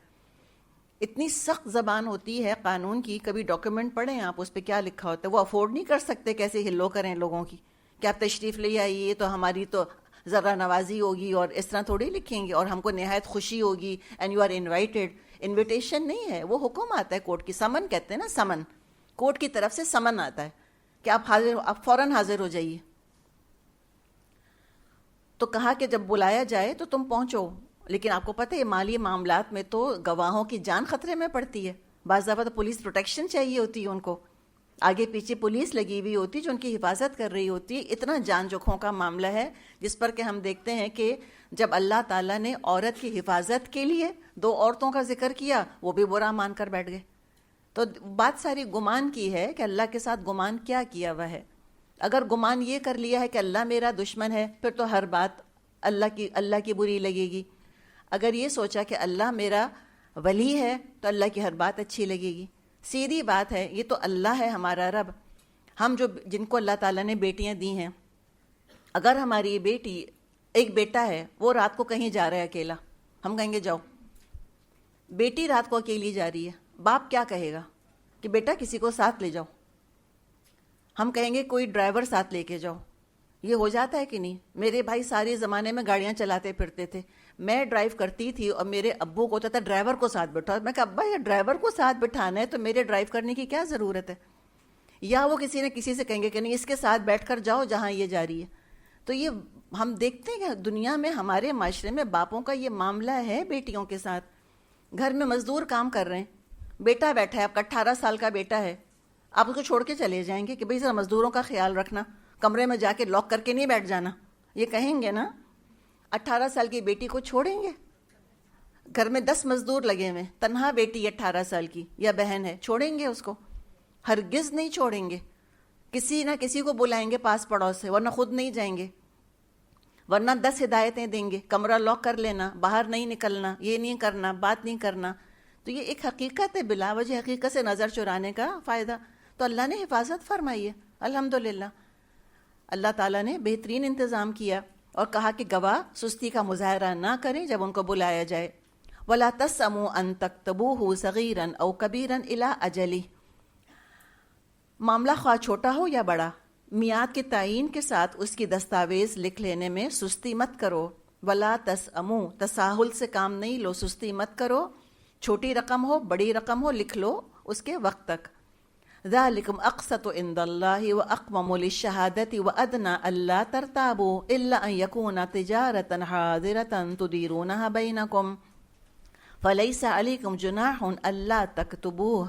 اتنی سخت زبان ہوتی ہے قانون کی. کبھی ڈاکیومنٹ پڑھیں آپ، اس پہ کیا لکھا ہوتا ہے. وہ افورڈ نہیں کر سکتے کیسے ہلو کریں لوگوں کی کہ آپ تشریف لے آئیے تو ہماری تو ذرا نوازی ہوگی، اور اس طرح تھوڑی لکھیں گے، اور ہم کو نہایت خوشی ہوگی and you are invited. Invitation نہیں ہے، وہ حکم آتا ہے کورٹ کی. سمن کہتے ہیں نا، سمن. کورٹ کی طرف سے سمن آتا ہے کہ آپ فوراً حاضر ہو جائیے. تو کہا کہ جب بلایا جائے تو تم پہنچو. لیکن آپ کو پتہ ہے مالی معاملات میں تو گواہوں کی جان خطرے میں پڑتی ہے. بعض دفعہ تو پولیس پروٹیکشن چاہیے ہوتی ہے ان کو، آگے پیچھے پولیس لگی ہوئی ہوتی جو ان کی حفاظت کر رہی ہوتی ہے. اتنا جان جوکھوں کا معاملہ ہے جس پر کہ ہم دیکھتے ہیں کہ جب اللہ تعالیٰ نے عورت کی حفاظت کے لیے 2 عورتوں کا ذکر کیا، وہ بھی برا مان کر بیٹھ گئے. تو بات ساری گمان کی ہے کہ اللہ کے ساتھ گمان کیا کیا ہوا ہے. اگر گمان یہ کر لیا ہے کہ اللہ میرا دشمن ہے، پھر تو ہر بات اللہ کی بری لگے گی. اگر یہ سوچا کہ اللہ میرا ولی ہے تو اللہ کی ہر بات اچھی لگے گی. سیدھی بات ہے، یہ تو اللہ ہے ہمارا رب. ہم جن کو اللہ تعالیٰ نے بیٹیاں دی ہیں، اگر ہماری بیٹی، ایک بیٹا ہے وہ رات کو کہیں جا رہا ہے اکیلا، ہم کہیں گے جاؤ. بیٹی رات کو اکیلی جا رہی ہے، باپ کیا کہے گا کہ بیٹا کسی کو ساتھ لے جاؤ. ہم کہیں گے کوئی ڈرائیور ساتھ لے کے جاؤ. یہ ہو جاتا ہے کہ نہیں؟ میرے بھائی سارے زمانے میں گاڑیاں چلاتے پھرتے تھے، میں ڈرائیو کرتی تھی اور میرے ابو کو ہوتا تھا ڈرائیور کو ساتھ بٹھاؤ. میں کہا ابا یہ ڈرائیور کو ساتھ بٹھانا ہے تو میرے ڈرائیو کرنے کی کیا ضرورت ہے؟ یا وہ کسی نہ کسی سے کہیں گے کہ نہیں اس کے ساتھ بیٹھ کر جاؤ جہاں یہ جا رہی ہے. تو یہ ہم دیکھتے ہیں کہ دنیا میں ہمارے معاشرے میں باپوں کا یہ معاملہ ہے بیٹیوں کے ساتھ. گھر میں مزدور کام کر رہے ہیں، بیٹا بیٹھا ہے آپ کا 18 سال کا بیٹا ہے، آپ اس کو چھوڑ کے چلے جائیں گے کہ بھئی ذرا مزدوروں کا خیال رکھنا، کمرے میں جا کے لاک کر کے نہیں بیٹھ جانا؟ یہ کہیں گے نا؟ 18 سال کی بیٹی کو چھوڑیں گے؟ گھر میں 10 مزدور لگے ہوئے، تنہا بیٹی 18 سال کی یا بہن ہے، چھوڑیں گے اس کو؟ ہرگز نہیں چھوڑیں گے. کسی نہ کسی کو بلائیں گے پاس پڑوس سے، ورنہ خود نہیں جائیں گے. ورنہ 10 ہدایتیں دیں گے، کمرہ لاک کر لینا، باہر نہیں نکلنا، یہ نہیں کرنا، بات نہیں کرنا. تو یہ ایک حقیقت ہے، بلا وجہ حقیقت سے نظر چرانے کا فائدہ. تو اللہ نے حفاظت فرمائی ہے الحمدللہ. اللہ تعالیٰ نے بہترین انتظام کیا اور کہا کہ گواہ سستی کا مظاہرہ نہ کریں جب ان کو بلایا جائے. وَلَا تَسْأَمُوا أَن تَكْتُبُوهُ صَغِيرًا أَوْ كَبِيرًا إِلَىٰ أَجَلِهِ. معاملہ خواہ چھوٹا ہو یا بڑا، میعاد کے تعین کے ساتھ اس کی دستاویز لکھ لینے میں سستی مت کرو. وَلَا تَسْأَمُوا، تساہل سے کام نہیں لو، سستی مت کرو. چھوٹی رقم ہو بڑی رقم ہو لکھ لو اس کے وقت تک. ذَلِكُمْ أَقْسَطُ عِندَ اللَّهِ وَأَقْوَمُ لِلشَّهَادَةِ وَأَدْنَىٰ أَلَّا تَرْتَابُوا إِلَّا أَن يَكُونَ تِجَارَةً حَاضِرَةً تُدِيرُونَهَا بَيْنَكُمْ فَلَيْسَ عَلَيْكُمْ جُنَاحٌ أَلَّا تَكْتُبُوهُ.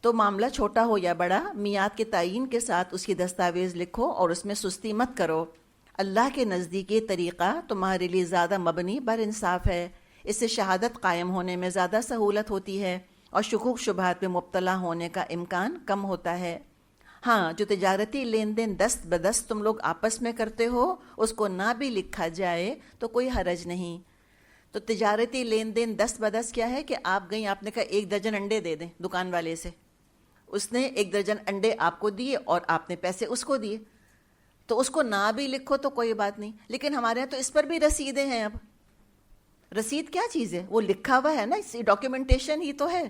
تو معاملہ چھوٹا ہو یا بڑا، میعاد کے تعین کے ساتھ اس کی دستاویز لکھو اور اس میں سستی مت کرو۔ اللہ کے نزدیک یہ طریقہ تمہارے لیے زیادہ مبنی بر انصاف ہے، اس سے شہادت قائم ہونے میں زیادہ سہولت ہوتی ہے اور شکوک شبہات میں مبتلا ہونے کا امکان کم ہوتا ہے۔ ہاں، جو تجارتی لین دین دست بدست تم لوگ آپس میں کرتے ہو اس کو نہ بھی لکھا جائے تو کوئی حرج نہیں۔ تو تجارتی لین دین دست بدست کیا ہے کہ آپ گئیں، آپ نے کہا 1 درجن انڈے دے دیں دکان والے سے، اس نے 1 درجن انڈے آپ کو دیے اور آپ نے پیسے اس کو دیے، تو اس کو نہ بھی لکھو تو کوئی بات نہیں۔ لیکن ہمارے یہاں تو اس پر بھی رسیدیں ہیں۔ اب رسید کیا چیز ہے؟ وہ لکھا ہوا ہے نا، اس ڈاکیومنٹیشن ہی تو ہے۔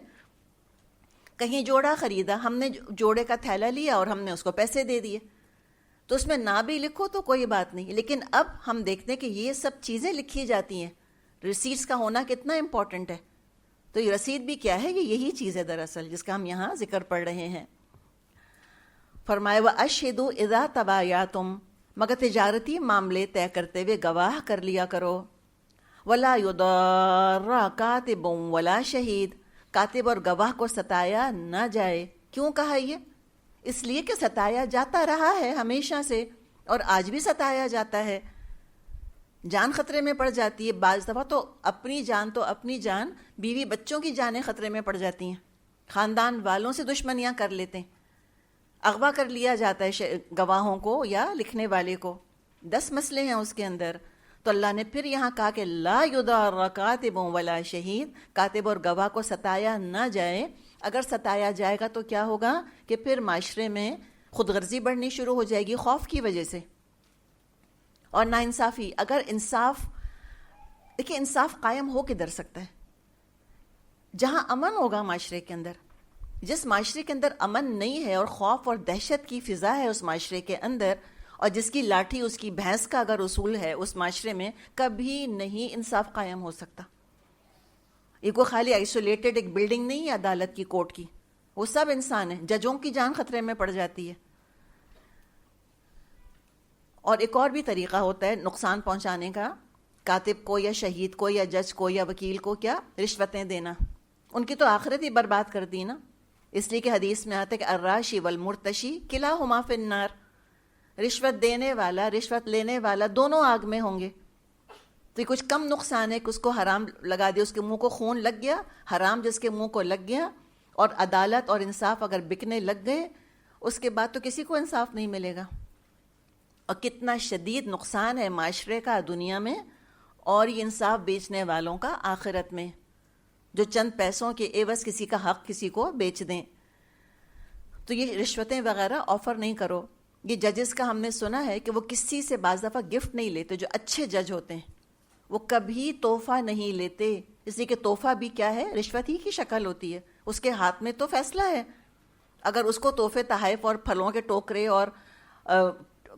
کہیں جوڑا خریدا، ہم نے جوڑے کا تھیلا لیا اور ہم نے اس کو پیسے دے دیے، تو اس میں نہ بھی لکھو تو کوئی بات نہیں۔ لیکن اب ہم دیکھتے ہیں کہ یہ سب چیزیں لکھی جاتی ہیں، ریسیٹس کا ہونا کتنا امپورٹنٹ ہے۔ تو یہ رسید بھی کیا ہے؟ یہ یہی چیز ہے دراصل جس کا ہم یہاں ذکر پڑھ رہے ہیں۔ فرمائے وَأَشْهِدُوا إِذَا تَبَايَعْتُمْ، مگر تجارتی معاملے طے کرتے ہوئے گواہ کر لیا کرو۔ وَلَا يُضَارَّ كَاتِبٌ وَلَا شَهِيدٌ، کاتب اور گواہ کو ستایا نہ جائے۔ کیوں کہا یہ؟ اس لیے کہ ستایا جاتا رہا ہے ہمیشہ سے، اور آج بھی ستایا جاتا ہے۔ جان خطرے میں پڑ جاتی ہے، بعض دفعہ تو اپنی جان، بیوی بچوں کی جانیں خطرے میں پڑ جاتی ہیں، خاندان والوں سے دشمنیاں کر لیتے ہیں، اغوا کر لیا جاتا ہے گواہوں کو یا لکھنے والے کو۔ 10 مسئلے ہیں اس کے اندر۔ تو اللہ نے پھر یہاں کہا کہ لا یضار کاتب ولا شہید، کاتب اور گواہ کو ستایا نہ جائے۔ اگر ستایا جائے گا تو کیا ہوگا کہ پھر معاشرے میں خود غرضی بڑھنی شروع ہو جائے گی خوف کی وجہ سے، اور ناانصافی۔ اگر انصاف، دیکھیں انصاف قائم ہو کدھر سکتا ہے؟ جہاں امن ہوگا معاشرے کے اندر۔ جس معاشرے کے اندر امن نہیں ہے اور خوف اور دہشت کی فضا ہے اس معاشرے کے اندر، اور جس کی لاٹھی اس کی بھینس کا اگر اصول ہے، اس معاشرے میں کبھی نہیں انصاف قائم ہو سکتا۔ یہ کوئی خالی آئسولیٹڈ ایک بلڈنگ نہیں ہے عدالت کی، کورٹ کی، وہ سب انسان ہیں، ججوں کی جان خطرے میں پڑ جاتی ہے۔ اور ایک اور بھی طریقہ ہوتا ہے نقصان پہنچانے کا، کاتب کو یا شہید کو یا جج کو یا وکیل کو کیا؟ رشوتیں دینا۔ ان کی تو آخرت ہی برباد کر دی نا، اس لیے کہ حدیث میں آتا ہے کہ الراشی والمرتشی کلاہما فی النار، رشوت دینے والا رشوت لینے والا دونوں آگ میں ہوں گے۔ تو یہ کچھ کم نقصان ہے کہ اس کو حرام لگا دیا، اس کے منہ کو خون لگ گیا، حرام جس کے منہ کو لگ گیا، اور عدالت اور انصاف اگر بکنے لگ گئے اس کے بعد تو کسی کو انصاف نہیں ملے گا۔ اور کتنا شدید نقصان ہے معاشرے کا دنیا میں، اور یہ انصاف بیچنے والوں کا آخرت میں، جو چند پیسوں کے عوض کسی کا حق کسی کو بیچ دیں۔ تو یہ رشوتیں وغیرہ آفر نہیں کرو۔ یہ ججز کا ہم نے سنا ہے کہ وہ کسی سے بعض دفعہ گفٹ نہیں لیتے، جو اچھے جج ہوتے ہیں وہ کبھی تحفہ نہیں لیتے، اس لیے کہ تحفہ بھی کیا ہے؟ رشوت ہی کی شکل ہوتی ہے، اس کے ہاتھ میں تو فیصلہ ہے۔ اگر اس کو تحفے تحائف اور پھلوں کے ٹوکرے اور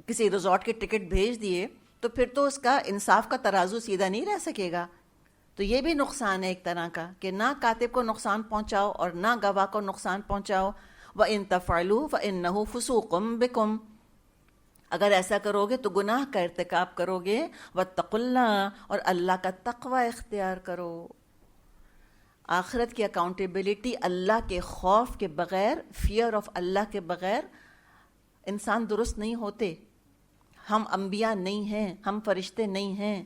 کسی ریزورٹ کے ٹکٹ بھیج دیے تو پھر تو اس کا انصاف کا ترازو سیدھا نہیں رہ سکے گا۔ تو یہ بھی نقصان ہے ایک طرح کا کہ نہ کاتب کو نقصان پہنچاؤ اور نہ گواہ کو نقصان پہنچاؤ۔ وَإِن تَفْعَلُوا فَإِنَّهُ فُسُوقٌ بِكُمْ، اگر ایسا کرو گے تو گناہ کا ارتکاب کرو گے۔ وَاتَّقُوا اللَّهَ، اور اللہ کا تقوی اختیار کرو۔ آخرت کی اکاؤنٹیبلٹی اللہ کے خوف کے بغیر، فیئر آف اللہ کے بغیر انسان درست نہیں ہوتے۔ ہم انبیاء نہیں ہیں، ہم فرشتے نہیں ہیں،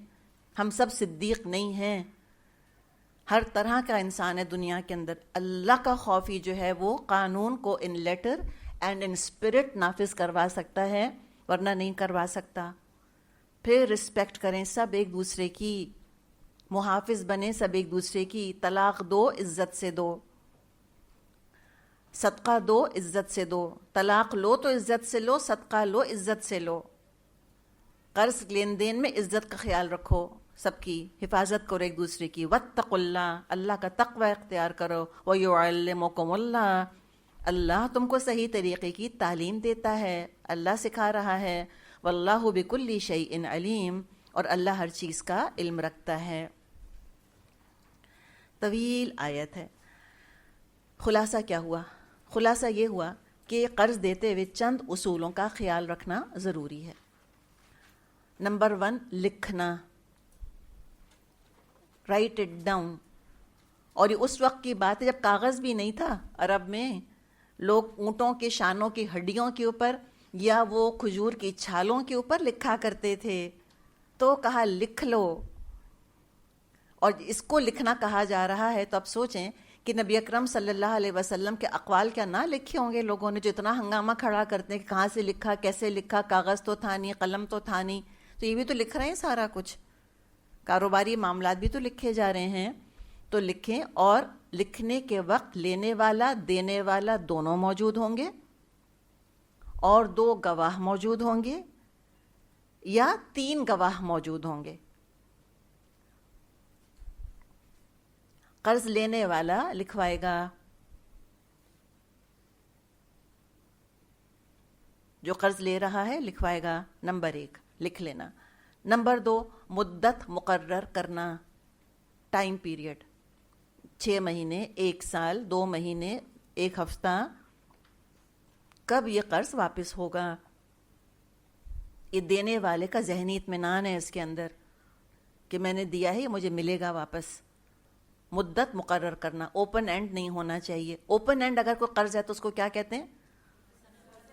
ہم سب صدیق نہیں ہیں، ہر طرح کا انسان ہے دنیا کے اندر۔ اللہ کا خوف ہی جو ہے وہ قانون کو ان لیٹر اینڈ ان اسپرٹ نافذ کروا سکتا ہے، ورنہ نہیں کروا سکتا۔ پھر رسپیکٹ کریں سب ایک دوسرے کی، محافظ بنیں سب ایک دوسرے کی۔ طلاق دو عزت سے دو، صدقہ دو عزت سے دو، طلاق لو تو عزت سے لو، صدقہ لو عزت سے لو۔ قرض لین دین میں عزت کا خیال رکھو، سب کی حفاظت کرو ایک دوسرے کی۔ واتقوا اللہ، اللہ کا تقوی اختیار کرو۔ ویعلمکم اللہ، اللہ تم کو صحیح طریقے کی تعلیم دیتا ہے، اللہ سکھا رہا ہے۔ واللہ بکل شیء علیم، اور اللہ ہر چیز کا علم رکھتا ہے۔ طویل آیت ہے۔ خلاصہ کیا ہوا؟ خلاصہ یہ ہوا کہ قرض دیتے ہوئے چند اصولوں کا خیال رکھنا ضروری ہے۔ نمبر 1، لکھنا، رائٹ اٹ ڈاؤن۔ اور یہ اس وقت کی بات ہے جب کاغذ بھی نہیں تھا عرب میں، لوگ اونٹوں کے شانوں کی ہڈیوں کے اوپر یا وہ کھجور کی چھالوں کے اوپر لکھا کرتے تھے، تو کہا لکھ لو، اور اس کو لکھنا کہا جا رہا ہے تو اب سوچیں کہ نبی اکرم صلی اللہ علیہ وسلم کے اقوال کیا نہ لکھے ہوں گے لوگوں نے، جو اتنا ہنگامہ کھڑا کرتے ہیں کہ کہاں سے لکھا، کیسے لکھا، کاغذ تو تھا نہیں، قلم تو تھا نہیں، تو یہ بھی تو لکھ رہے ہیں سارا کچھ، کاروباری معاملات بھی تو لکھے جا رہے ہیں، تو لکھیں، اور لکھنے کے وقت لینے والا دینے والا دونوں موجود ہوں گے، اور 2 گواہ موجود ہوں گے یا 3 گواہ موجود ہوں گے۔ قرض لینے والا لکھوائے گا، جو قرض لے رہا ہے لکھوائے گا، نمبر 1 لکھ لینا۔ نمبر 2 مدت مقرر کرنا، ٹائم پیریڈ، 6 مہینے، 1 سال، 2 مہینے، 1 ہفتہ، کب یہ قرض واپس ہوگا۔ یہ دینے والے کا ذہنی اطمینان ہے اس کے اندر کہ میں نے دیا ہے یہ مجھے ملے گا واپس۔ مدت مقرر کرنا، اوپن اینڈ نہیں ہونا چاہیے۔ اوپن اینڈ اگر کوئی قرض ہے تو اس کو کیا کہتے ہیں؟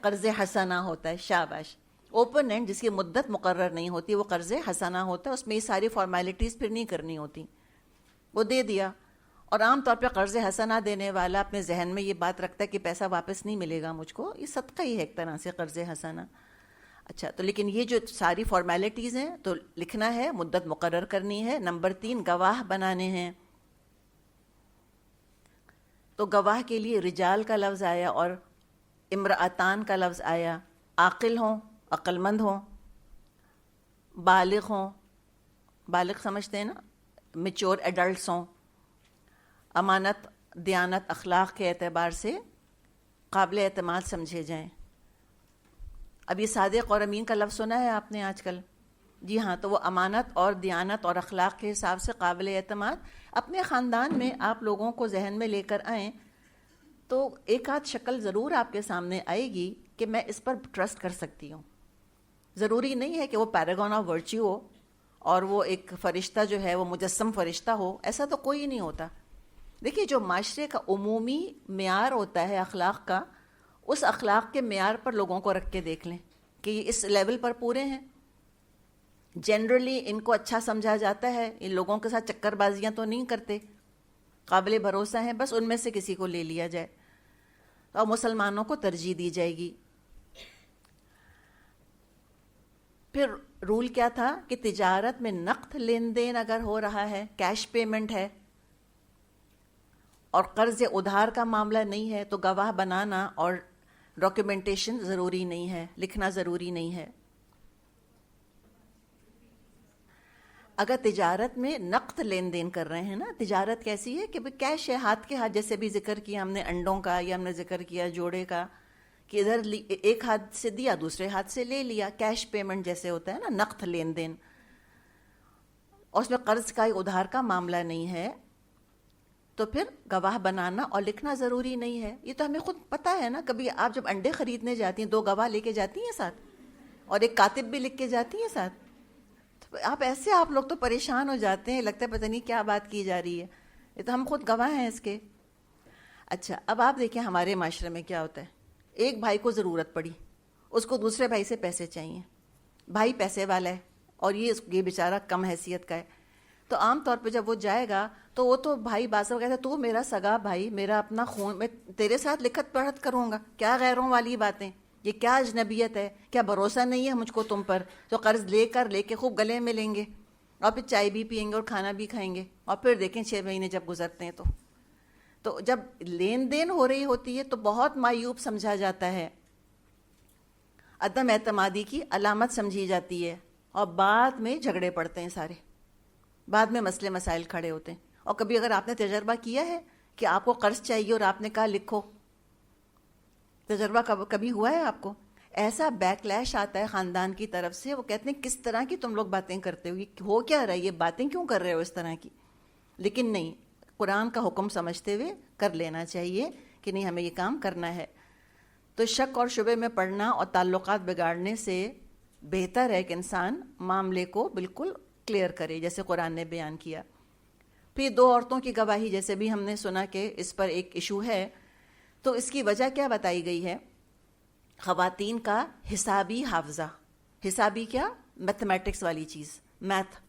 قرض حسنہ ہوتا ہے، شاباش۔ اوپن اینڈ جس کی مدت مقرر نہیں ہوتی وہ قرض حسنہ ہوتا ہے، اس میں یہ ساری فارمیلٹیز پھر نہیں کرنی ہوتی، وہ دے دیا۔ اور عام طور پہ قرض حسنہ دینے والا اپنے ذہن میں یہ بات رکھتا ہے کہ پیسہ واپس نہیں ملے گا مجھ کو، یہ صدقہ ہی ہے ایک طرح سے قرض حسنہ۔ اچھا، تو لیکن یہ جو ساری فارمیلٹیز ہیں تو لکھنا ہے، مدت مقرر کرنی ہے۔ نمبر 3 گواہ بنانے ہیں، تو گواہ کے لیے رجال کا لفظ آیا اور امرأتان کا لفظ آیا، عاقل ہوں، عقل مند ہوں، بالغ ہوں، بالغ سمجھتے ہیں نا، میچور ایڈلٹس ہوں، امانت، دیانت، اخلاق کے اعتبار سے قابل اعتماد سمجھے جائیں۔ اب یہ صادق اور امین کا لفظ سنا ہے آپ نے آج کل؟ جی ہاں، تو وہ امانت اور دیانت اور اخلاق کے حساب سے قابل اعتماد۔ اپنے خاندان میں آپ لوگوں کو ذہن میں لے کر آئیں تو ایک آدھ شکل ضرور آپ کے سامنے آئے گی کہ میں اس پر ٹرسٹ کر سکتی ہوں۔ ضروری نہیں ہے کہ وہ پیراگون آف ورچیو ہو اور وہ ایک فرشتہ جو ہے وہ مجسم فرشتہ ہو، ایسا تو کوئی نہیں ہوتا۔ دیکھیے، جو معاشرے کا عمومی معیار ہوتا ہے اخلاق کا، اس اخلاق کے معیار پر لوگوں کو رکھ کے دیکھ لیں کہ یہ اس لیول پر پورے ہیں۔ جنرلی ان کو اچھا سمجھا جاتا ہے، ان لوگوں کے ساتھ چکر بازیاں تو نہیں کرتے، قابل بھروسہ ہیں، بس ان میں سے کسی کو لے لیا جائے، اور مسلمانوں کو ترجیح دی جائے گی۔ پھر رول کیا تھا کہ تجارت میں نقد لین دین اگر ہو رہا ہے، کیش پیمنٹ ہے، اور قرض ادھار کا معاملہ نہیں ہے، تو گواہ بنانا اور ڈاکیومنٹیشن ضروری نہیں ہے، لکھنا ضروری نہیں ہے۔ اگر تجارت میں نقد لین دین کر رہے ہیں نا، تجارت کیسی ہے کہ کیش ہے، ہاتھ کے ہاتھ، جیسے بھی ذکر کیا ہم نے انڈوں کا، یا ہم نے ذکر کیا جوڑے کا، کہ ادھر ایک ہاتھ سے دیا دوسرے ہاتھ سے لے لیا، کیش پیمنٹ جیسے ہوتا ہے نا، نقد لین دین، اور اس میں قرض کا ادھار کا معاملہ نہیں ہے، تو پھر گواہ بنانا اور لکھنا ضروری نہیں ہے۔ یہ تو ہمیں خود پتہ ہے نا، کبھی آپ جب انڈے خریدنے جاتی ہیں 2 گواہ لے کے جاتی ہیں ساتھ، اور ایک کاتب بھی لکھ کے جاتی ہیں ساتھ، آپ لوگ تو پریشان ہو جاتے ہیں، لگتا ہے پتہ نہیں کیا بات کی جا رہی ہے، یہ تو ہم خود گواہ ہیں اس کے۔ اچھا، اب آپ دیکھیں ہمارے معاشرے میں کیا ہوتا ہے، ایک بھائی کو ضرورت پڑی، اس کو دوسرے بھائی سے پیسے چاہیے، بھائی پیسے والا ہے اور یہ بیچارہ کم حیثیت کا ہے، تو عام طور پہ جب وہ جائے گا تو وہ تو بھائی باسو کہتا ہے تو میرا سگا بھائی، میرا اپنا خون، میں تیرے ساتھ لکھت پڑھت کروں گا، کیا غیروں والی باتیں، یہ کیا اجنبیت ہے، کیا بھروسہ نہیں ہے مجھ کو تم پر، تو قرض لے کے خوب گلے میں لیں گے، اور پھر چائے بھی پئیں گے اور کھانا بھی کھائیں گے، اور پھر دیکھیں 6 مہینے جب گزرتے ہیں تو جب لین دین ہو رہی ہوتی ہے تو بہت معیوب سمجھا جاتا ہے، عدم اعتمادی کی علامت سمجھی جاتی ہے، اور بعد میں جھگڑے پڑتے ہیں سارے، بعد میں مسئلے مسائل کھڑے ہوتے ہیں۔ اور کبھی اگر آپ نے تجربہ کیا ہے کہ آپ کو قرض چاہیے اور آپ نے کہا لکھو، تجربہ کبھی ہوا ہے آپ کو؟ ایسا بیک لیش آتا ہے خاندان کی طرف سے، وہ کہتے ہیں کس طرح کی تم لوگ باتیں کرتے ہو کیا رہا ہے، یہ باتیں کیوں کر رہے ہو اس طرح کی؟ لیکن نہیں، قرآن کا حکم سمجھتے ہوئے کر لینا چاہیے کہ نہیں، ہمیں یہ کام کرنا ہے۔ تو شک اور شبے میں پڑنا اور تعلقات بگاڑنے سے بہتر ہے کہ انسان معاملے کو بالکل کلیئر کرے، جیسے قرآن نے بیان کیا۔ پھر 2 عورتوں کی گواہی، جیسے بھی ہم نے سنا کہ اس پر ایک ایشو ہے، تو اس کی وجہ کیا بتائی گئی ہے؟ خواتین کا حسابی حافظہ. حسابی کیا؟ میتھمیٹکس والی چیز، میتھ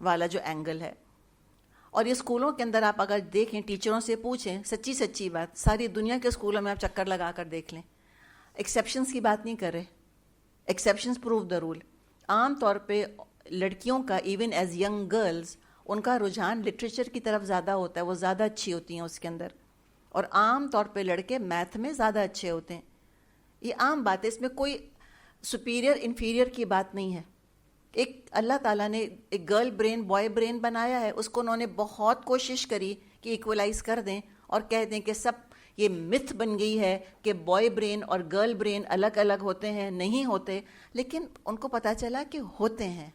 والا جو اینگل ہے. اور یہ اسکولوں کے اندر آپ اگر دیکھیں، ٹیچروں سے پوچھیں، سچی بات، ساری دنیا کے اسکولوں میں آپ چکر لگا کر دیکھ لیں، ایکسیپشنز کی بات نہیں کر رہے. Exceptions prove the rule. عام طور پہ لڑکیوں کا، ایون ایز ینگ گرلز، ان کا رجحان لٹریچر کی طرف زیادہ ہوتا ہے، وہ زیادہ اچھی ہوتی ہیں اس کے اندر. اور عام طور پہ لڑکے میتھ میں زیادہ اچھے ہوتے ہیں. یہ عام بات ہے، اس میں کوئی سپیریئر انفیریئر کی بات نہیں ہے. ایک اللہ تعالیٰ نے ایک گرل برین بوائے برین بنایا ہے، اس کو انہوں نے بہت کوشش کری کہ ایکولائز کر دیں اور کہہ دیں کہ سب یہ متھ بن گئی ہے کہ بوائے برین اور گرل برین الگ الگ ہوتے ہیں. نہیں ہوتے، لیکن ان کو پتہ چلا کہ ہوتے ہیں.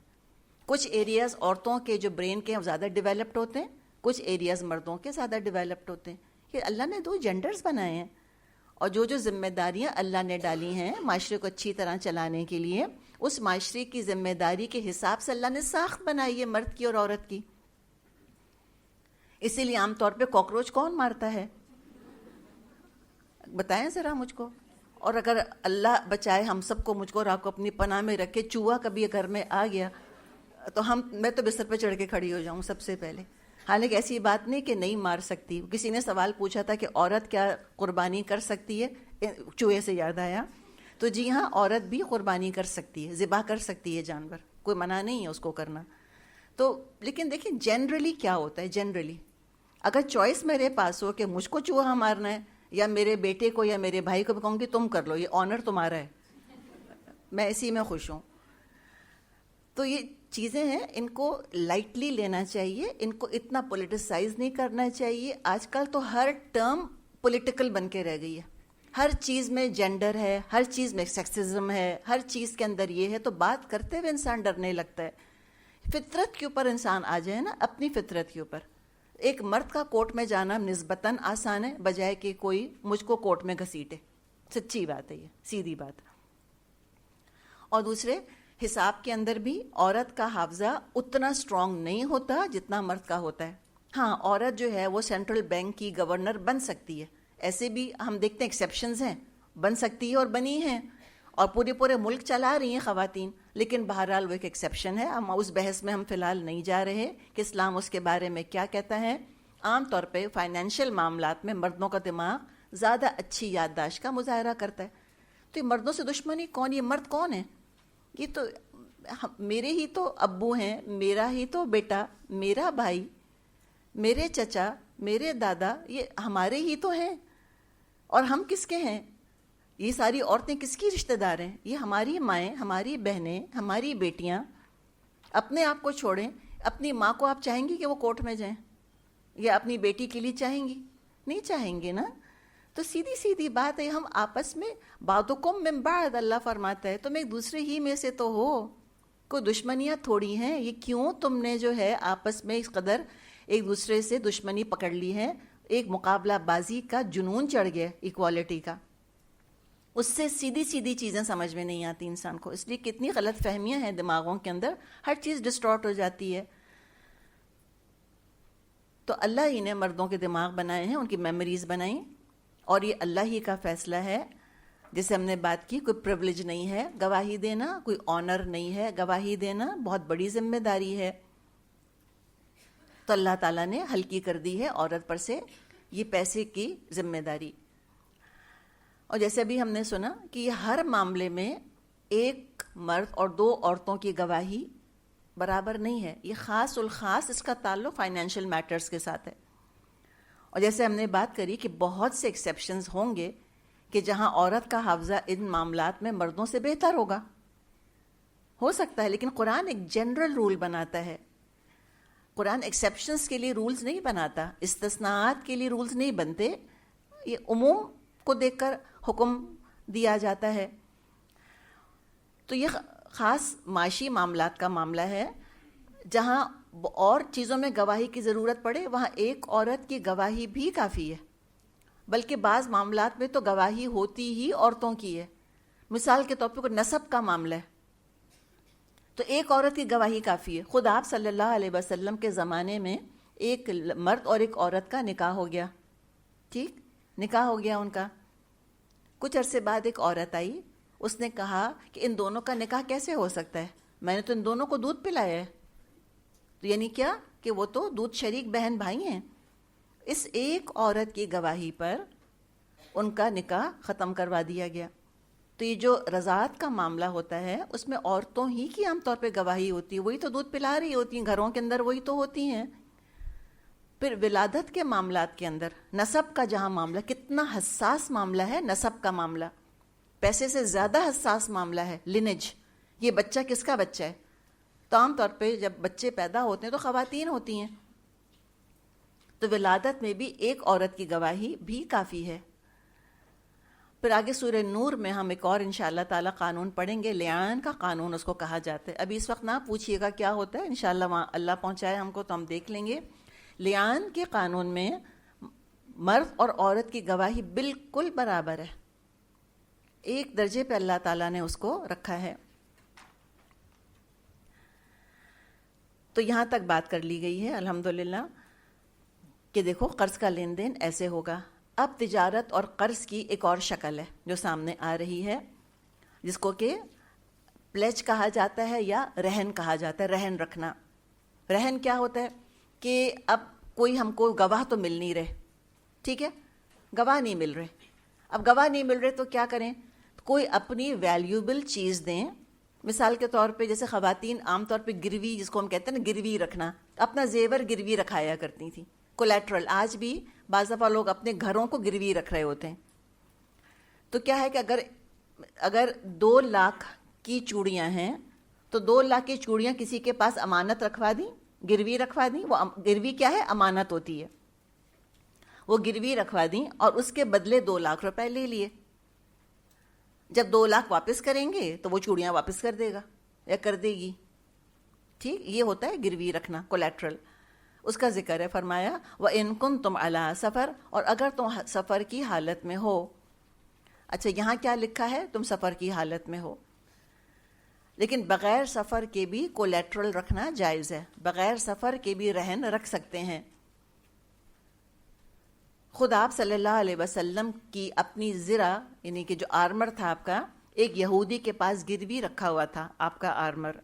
کچھ ایریاز عورتوں کے جو برین کے زیادہ ڈیولپڈ ہوتے ہیں، کچھ ایریاز مردوں کے زیادہ ڈیولپڈ ہوتے ہیں. یہ اللہ نے دو جینڈرز بنائے ہیں، اور جو ذمہ داریاں اللہ نے ڈالی ہیں معاشرے کو اچھی طرح چلانے کے لیے، اس معاشرے کی ذمہ داری کے حساب سے اللہ نے ساخت بنائی ہے مرد کی اور عورت کی. اسی لیے عام طور پہ کاکروچ کون مارتا ہے؟ بتائیں ذرا مجھ کو. اور اگر اللہ بچائے ہم سب کو، مجھ کو اور آپ کو اپنی پناہ میں رکھے، چوہا کبھی گھر میں آ گیا تو میں تو بستر پہ چڑھ کے کھڑی ہو جاؤں سب سے پہلے. حالانکہ ایسی بات نہیں کہ نہیں مار سکتی. کسی نے سوال پوچھا تھا کہ عورت کیا قربانی کر سکتی ہے؟ چوہے سے یاد آیا. تو جی ہاں، عورت بھی قربانی کر سکتی ہے، ذبح کر سکتی ہے جانور، کوئی منع نہیں ہے اس کو کرنا. تو لیکن دیکھیں جنرلی کیا ہوتا ہے. جنرلی اگر چوائس میرے پاس ہو کہ مجھ کو چوہا مارنا ہے یا میرے بیٹے کو یا میرے بھائی کو، میں کہوں گی تم کر لو، یہ آنر تمہارا ہے، میں اسی میں خوش ہوں. تو یہ چیزیں ہیں، ان کو لائٹلی لینا چاہیے، ان کو اتنا پولیٹیسائز نہیں کرنا چاہیے. آج کل تو ہر ٹرم پولیٹیکل بن کے رہ گئی ہے. ہر چیز میں جینڈر ہے، ہر چیز میں سیکسزم ہے، ہر چیز کے اندر یہ ہے. تو بات کرتے ہوئے انسان ڈرنے لگتا ہے. فطرت کے اوپر انسان آ جائے نا، اپنی فطرت کے اوپر. ایک مرد کا کورٹ میں جانا نسبتاً آسان ہے، بجائے کہ کوئی مجھ کو کورٹ میں گھسیٹے. سچی بات ہے، یہ سیدھی بات. اور دوسرے حساب کے اندر بھی عورت کا حافظہ اتنا سٹرونگ نہیں ہوتا جتنا مرد کا ہوتا ہے. ہاں، عورت جو ہے وہ سینٹرل بینک کی گورنر بن سکتی ہے. ایسے بھی ہم دیکھتے ہیں ایکسیپشنز ہیں، بن سکتی ہے اور بنی ہیں، اور پورے ملک چلا رہی ہیں خواتین. لیکن بہرحال وہ ایک ایکسیپشن ہے. ہم اس بحث میں فی الحال نہیں جا رہے کہ اسلام اس کے بارے میں کیا کہتا ہے. عام طور پہ فائنینشیل معاملات میں مردوں کا دماغ زیادہ اچھی یادداشت کا مظاہرہ کرتا ہے. تو یہ مردوں سے دشمنی کون؟ یہ مرد کون ہے؟ یہ تو میرے ہی تو ابو ہیں، میرا ہی تو بیٹا، میرا بھائی، میرے چچا، میرے دادا، یہ ہمارے ہی تو ہیں. اور ہم کس کے ہیں؟ یہ ساری عورتیں کس کی رشتہ دار ہیں؟ یہ ہماری مائیں، ہماری بہنیں، ہماری بیٹیاں. اپنے آپ کو چھوڑیں. اپنی ماں کو آپ چاہیں گی کہ وہ کورٹ میں جائیں؟ یا اپنی بیٹی کے لیے چاہیں گی؟ نہیں چاہیں گے نا. تو سیدھی بات ہے، ہم آپس میں بعضکم من بعض، اللہ فرماتا ہے تم ایک دوسرے ہی میں سے تو ہو. کوئی دشمنیاں تھوڑی ہیں. یہ کیوں تم نے جو ہے آپس میں اس قدر ایک دوسرے سے دشمنی پکڑ لی ہے؟ ایک مقابلہ بازی کا جنون چڑھ گیا ایکوالٹی کا. اس سے سیدھی چیزیں سمجھ میں نہیں آتی انسان کو. اس لیے کتنی غلط فہمیاں ہیں دماغوں کے اندر، ہر چیز ڈسٹارٹ ہو جاتی ہے. تو اللہ ہی نے مردوں کے دماغ بنائے ہیں، ان کی میموریز بنائیں، اور یہ اللہ ہی کا فیصلہ ہے. جیسے ہم نے بات کی، کوئی پریولیج نہیں ہے گواہی دینا، کوئی آنر نہیں ہے گواہی دینا، بہت بڑی ذمہ داری ہے. تو اللہ تعالیٰ نے ہلکی کر دی ہے عورت پر سے یہ پیسے کی ذمہ داری. اور جیسے ابھی ہم نے سنا کہ یہ ہر معاملے میں ایک مرد اور دو عورتوں کی گواہی برابر نہیں ہے. یہ خاص الخاص اس کا تعلق فائنینشیل میٹرز کے ساتھ ہے. اور جیسے ہم نے بات کری کہ بہت سے ایکسیپشنز ہوں گے کہ جہاں عورت کا حافظہ ان معاملات میں مردوں سے بہتر ہوگا، ہو سکتا ہے. لیکن قرآن ایک جنرل رول بناتا ہے. قرآن ایکسیپشنز کے لیے رولز نہیں بناتا، استثناءات کے لیے رولز نہیں بنتے. یہ عموم کو دیکھ کر حکم دیا جاتا ہے. تو یہ خاص معاشی معاملات کا معاملہ ہے. جہاں اور چیزوں میں گواہی کی ضرورت پڑے وہاں ایک عورت کی گواہی بھی کافی ہے. بلکہ بعض معاملات میں تو گواہی ہوتی ہی عورتوں کی ہے. مثال کے طور پہ کوئی نسب کا معاملہ ہے تو ایک عورت کی گواہی کافی ہے. خود آپ صلی اللہ علیہ وسلم کے زمانے میں ایک مرد اور ایک عورت کا نکاح ہو گیا. ٹھیک، نکاح ہو گیا ان کا. کچھ عرصے بعد ایک عورت آئی, اس نے کہا کہ ان دونوں کا نکاح کیسے ہو سکتا ہے, میں نے تو ان دونوں کو دودھ پلایا ہے. تو یعنی کیا کہ وہ تو دودھ شریک بہن بھائی ہیں. اس ایک عورت کی گواہی پر ان کا نکاح ختم کروا دیا گیا. تو یہ جو رضاعت کا معاملہ ہوتا ہے اس میں عورتوں ہی کی عام طور پہ گواہی ہوتی ہے, وہی تو دودھ پلا رہی ہوتی ہیں, گھروں کے اندر وہی تو ہوتی ہیں. پھر ولادت کے معاملات کے اندر نسب کا جہاں معاملہ, کتنا حساس معاملہ ہے نسب کا معاملہ, پیسے سے زیادہ حساس معاملہ ہے. لینج, یہ بچہ کس کا بچہ ہے. تو عام طور پہ جب بچے پیدا ہوتے ہیں تو خواتین ہوتی ہیں, تو ولادت میں بھی ایک عورت کی گواہی بھی کافی ہے. پھر آگے سورہ نور میں ہم ایک اور انشاءاللہ تعالی قانون پڑھیں گے, لیان کا قانون اس کو کہا جاتا ہے. ابھی اس وقت نہ پوچھیے گا کیا ہوتا ہے, انشاءاللہ وہاں اللہ پہنچائے ہم کو تو ہم دیکھ لیں گے. لیان کے قانون میں مرد اور عورت کی گواہی بالکل برابر ہے, ایک درجے پہ اللہ تعالیٰ نے اس کو رکھا ہے. تو یہاں تک بات کر لی گئی ہے الحمدللہ کہ دیکھو قرض کا لین دین ایسے ہوگا. اب تجارت اور قرض کی ایک اور شکل ہے جو سامنے آ رہی ہے, جس کو کہ پلیج کہا جاتا ہے یا رہن کہا جاتا ہے. رہن رکھنا. رہن کیا ہوتا ہے کہ اب کوئی ہم کو گواہ تو مل نہیں رہے, ٹھیک ہے, گواہ نہیں مل رہے. اب گواہ نہیں مل رہے تو کیا کریں, کوئی اپنی ویلیوبل چیز دیں. مثال کے طور پہ جیسے خواتین عام طور پہ گروی, جس کو ہم کہتے ہیں نا گروی رکھنا, اپنا زیور گروی رکھایا کرتی تھیں. کولیٹرل, آج بھی بعض دفعہ لوگ اپنے گھروں کو گروی رکھ رہے ہوتے ہیں. تو کیا ہے کہ اگر 2 لاکھ کی چوڑیاں ہیں تو 2 لاکھ کی چوڑیاں کسی کے پاس امانت رکھوا دیں, گروی رکھوا دیں. وہ گروی کیا ہے, امانت ہوتی ہے. وہ گروی رکھوا دیں اور اس کے بدلے 2 لاکھ روپے لے لیے. جب 2 لاکھ واپس کریں گے تو وہ چوڑیاں واپس کر دے گا یا کر دے گی. ٹھیک, یہ ہوتا ہے گروی رکھنا, کولیٹرل. اس کا ذکر ہے, فرمایا وَإِن كُنتُمْ عَلَىٰ سَفَرٍ, اور اگر تم سفر کی حالت میں ہو. اچھا یہاں کیا لکھا ہے, تم سفر کی حالت میں ہو, لیکن بغیر سفر کے بھی کولیٹرل رکھنا جائز ہے, بغیر سفر کے بھی رہن رکھ سکتے ہیں. خود آپ صلی اللہ علیہ وسلم کی اپنی زرہ, یعنی کہ جو آرمر تھا آپ کا, ایک یہودی کے پاس گروی رکھا ہوا تھا آپ کا آرمر.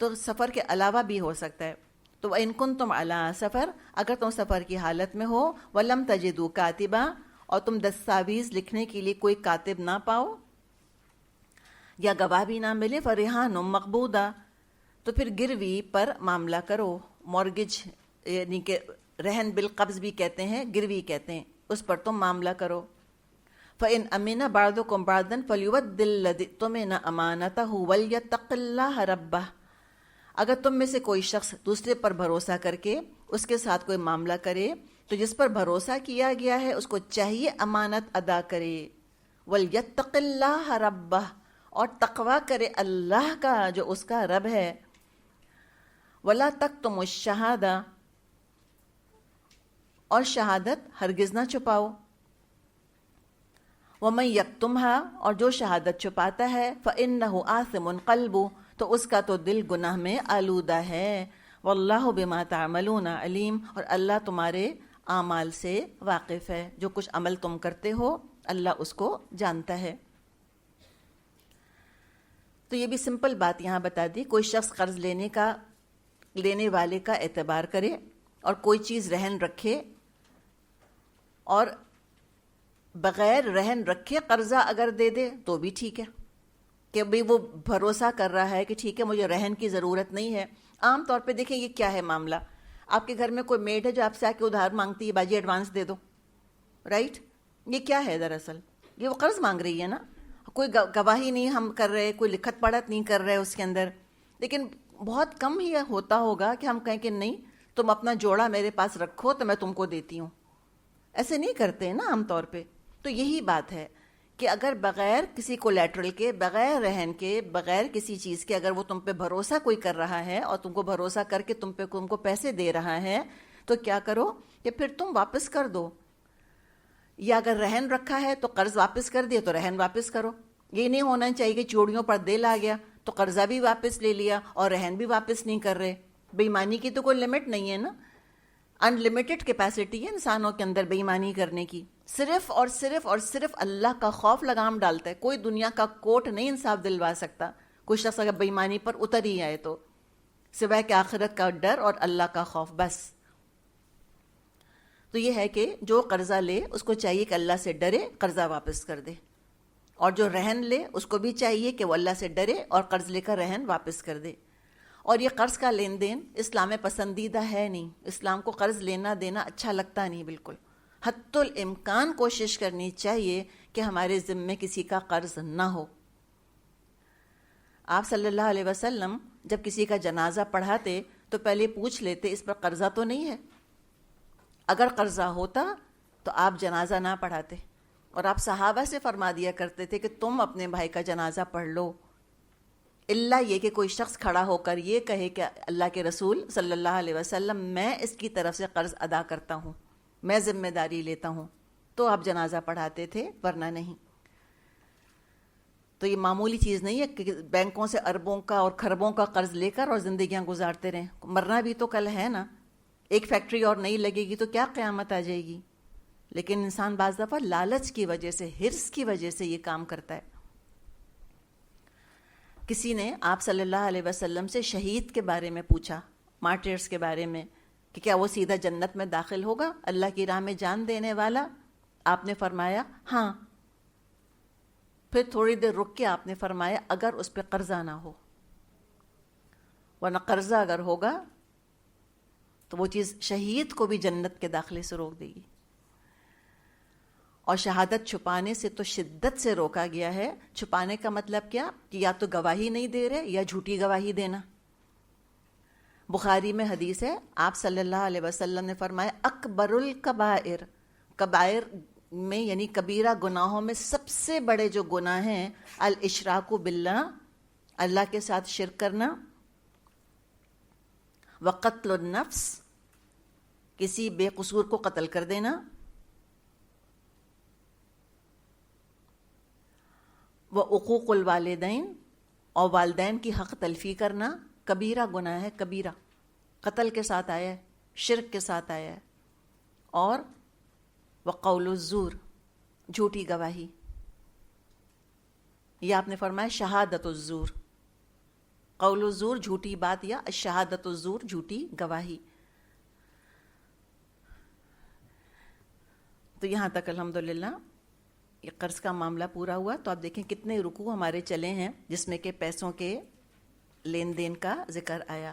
تو سفر کے علاوہ بھی ہو سکتا ہے. تو وَإِن كُنتُمْ عَلَىٰ سَفَرٍ, اگر تم سفر کی حالت میں ہو, وَلَمْ تَجِدُوا كَاتِبًا, اور تم دستاویز لکھنے کے لیے کوئی کاتب نہ پاؤ یا گواہ بھی نہ ملے, فَرِهَانٌ مَقْبُوضَةٌ, تو پھر گروی پر معاملہ کرو. مورگیج یعنی کہ رہن بالقبض بھی کہتے ہیں, گروی کہتے ہیں, اس پر تم معاملہ کرو. فَإِنْ أَمِنَ بَعْضُكُمْ بَعْضًا فَلْيُؤَدِّ الَّذِي اؤْتُمِنَ أَمَانَتَهُ وَلْيَتَّقِ اللَّهَ رَبَّهُ, اگر تم میں سے کوئی شخص دوسرے پر بھروسہ کر کے اس کے ساتھ کوئی معاملہ کرے تو جس پر بھروسہ کیا گیا ہے اس کو چاہیے امانت ادا کرے. وَلْيَتَّقِ اللَّهَ رَبَّهُ, اور تقوی کرے اللہ کا جو اس کا رب ہے. وَلَا تَكْتُمُوا الشَّهَادَةَ, اور شہادت ہرگز نہ چھپاؤ. وَمَن يَكْتُمْهَا, اور جو شہادت چھپاتا ہے, فَإِنَّهُ آثِمٌ قَلْبُهُ, تو اس کا تو دل گناہ میں آلودہ ہے. وَاللَّهُ بِمَا تَعْمَلُونَ عَلِيمٌ, اور اللہ تمہارے اعمال سے واقف ہے, جو کچھ عمل تم کرتے ہو اللہ اس کو جانتا ہے. تو یہ بھی سمپل بات یہاں بتا دی. کوئی شخص قرض لینے والے کا اعتبار کرے اور کوئی چیز رہن رکھے, اور بغیر رہن رکھے قرضہ اگر دے دے تو بھی ٹھیک ہے, کہ بھئی وہ بھروسہ کر رہا ہے کہ ٹھیک ہے مجھے رہن کی ضرورت نہیں ہے. عام طور پہ دیکھیں یہ کیا ہے معاملہ, آپ کے گھر میں کوئی میڈ ہے جو آپ سے آ کے ادھار مانگتی ہے, باجی ایڈوانس دے دو, رائٹ, یہ کیا ہے دراصل, یہ وہ قرض مانگ رہی ہے نا. کوئی گواہی نہیں ہم کر رہے, کوئی لکھت پڑھت نہیں کر رہے اس کے اندر. لیکن بہت کم ہی ہوتا ہوگا کہ ہم کہیں کہ نہیں تم اپنا جوڑا میرے پاس رکھو تو میں تم کو دیتی ہوں. ایسے نہیں کرتے نا عام طور پہ. تو یہی بات ہے کہ اگر بغیر کسی کولیٹرل کے, بغیر رہن کے, بغیر کسی چیز کے اگر وہ تم پہ بھروسہ کوئی کر رہا ہے اور تم کو بھروسہ کر کے تم کو پیسے دے رہا ہے, تو کیا کرو کہ پھر تم واپس کر دو. یا اگر رہن رکھا ہے تو قرض واپس کر دیا تو رہن واپس کرو. یہ نہیں ہونا چاہیے کہ چوڑیوں پر دل آ گیا تو قرضہ بھی واپس لے لیا اور رہن بھی واپس نہیں کر رہے. بے ایمانی کی تو کوئی لمٹ نہیں ہے نا. انلمیٹڈ کیپیسٹی ہے انسانوں کے اندر بے ایمانی کرنے کی. صرف اور صرف اور صرف اللہ کا خوف لگام ڈالتا ہے. کوئی دنیا کا کوٹ نہیں انصاف دلوا سکتا. کوئی شخص اگر بے ایمانی پر اتر ہی آئے تو سوائے کہ آخرت کا ڈر اور اللہ کا خوف بس. تو یہ ہے کہ جو قرضہ لے اس کو چاہیے کہ اللہ سے ڈرے, قرضہ واپس کر دے. اور جو رہن لے اس کو بھی چاہیے کہ وہ اللہ سے ڈرے اور قرض لے کر رہن واپس کر دے. اور یہ قرض کا لین دین اسلام میں پسندیدہ ہے نہیں. اسلام کو قرض لینا دینا اچھا لگتا نہیں بالکل. حتی الامکان کوشش کرنی چاہیے کہ ہمارے ذمے کسی کا قرض نہ ہو. آپ صلی اللہ علیہ وسلم جب کسی کا جنازہ پڑھاتے تو پہلے پوچھ لیتے اس پر قرضہ تو نہیں ہے. اگر قرضہ ہوتا تو آپ جنازہ نہ پڑھاتے, اور آپ صحابہ سے فرما دیا کرتے تھے کہ تم اپنے بھائی کا جنازہ پڑھ لو, الا یہ کہ کوئی شخص کھڑا ہو کر یہ کہے کہ اللہ کے رسول صلی اللہ علیہ وسلم میں اس کی طرف سے قرض ادا کرتا ہوں, میں ذمہ داری لیتا ہوں, تو آپ جنازہ پڑھاتے تھے, ورنہ نہیں. تو یہ معمولی چیز نہیں ہے کہ بینکوں سے اربوں کا اور کھربوں کا قرض لے کر اور زندگیاں گزارتے رہیں. مرنا بھی تو کل ہے نا. ایک فیکٹری اور نہیں لگے گی تو کیا قیامت آ جائے گی. لیکن انسان بعض دفعہ لالچ کی وجہ سے, حرص کی وجہ سے یہ کام کرتا ہے. کسی نے آپ صلی اللہ علیہ وسلم سے شہید کے بارے میں پوچھا, مارٹرز کے بارے میں, کہ کیا وہ سیدھا جنت میں داخل ہوگا, اللہ کی راہ میں جان دینے والا؟ آپ نے فرمایا ہاں. پھر تھوڑی دیر رک کے آپ نے فرمایا اگر اس پہ قرضہ نہ ہو, ورنہ قرضہ اگر ہوگا تو وہ چیز شہید کو بھی جنت کے داخلے سے روک دے گی. اور شہادت چھپانے سے تو شدت سے روکا گیا ہے. چھپانے کا مطلب کیا, کہ یا تو گواہی نہیں دے رہے یا جھوٹی گواہی دینا. بخاری میں حدیث ہے, آپ صلی اللہ علیہ وسلم نے فرمایا اکبر الکبائر, کبائر میں یعنی کبیرہ گناہوں میں سب سے بڑے جو گناہ ہیں, الاشراک باللہ, اللہ کے ساتھ شرک کرنا, وقتل النفس, کسی بے قصور کو قتل کر دینا, وعقوق الوالدین, اور والدین کی حق تلفی کرنا. کبیرہ گناہ ہے, کبیرہ, قتل کے ساتھ آیا ہے, شرک کے ساتھ آیا ہے. اور وقول الزور, جھوٹی گواہی. یہ آپ نے فرمایا شہادت الزور, قول الزور جھوٹی بات, یا شہادت الزور جھوٹی گواہی. تو یہاں تک الحمدللہ یہ قرض کا معاملہ پورا ہوا. تو آپ دیکھیں کتنے رکوع ہمارے چلے ہیں جس میں کہ پیسوں کے لین دین کا ذکر آیا.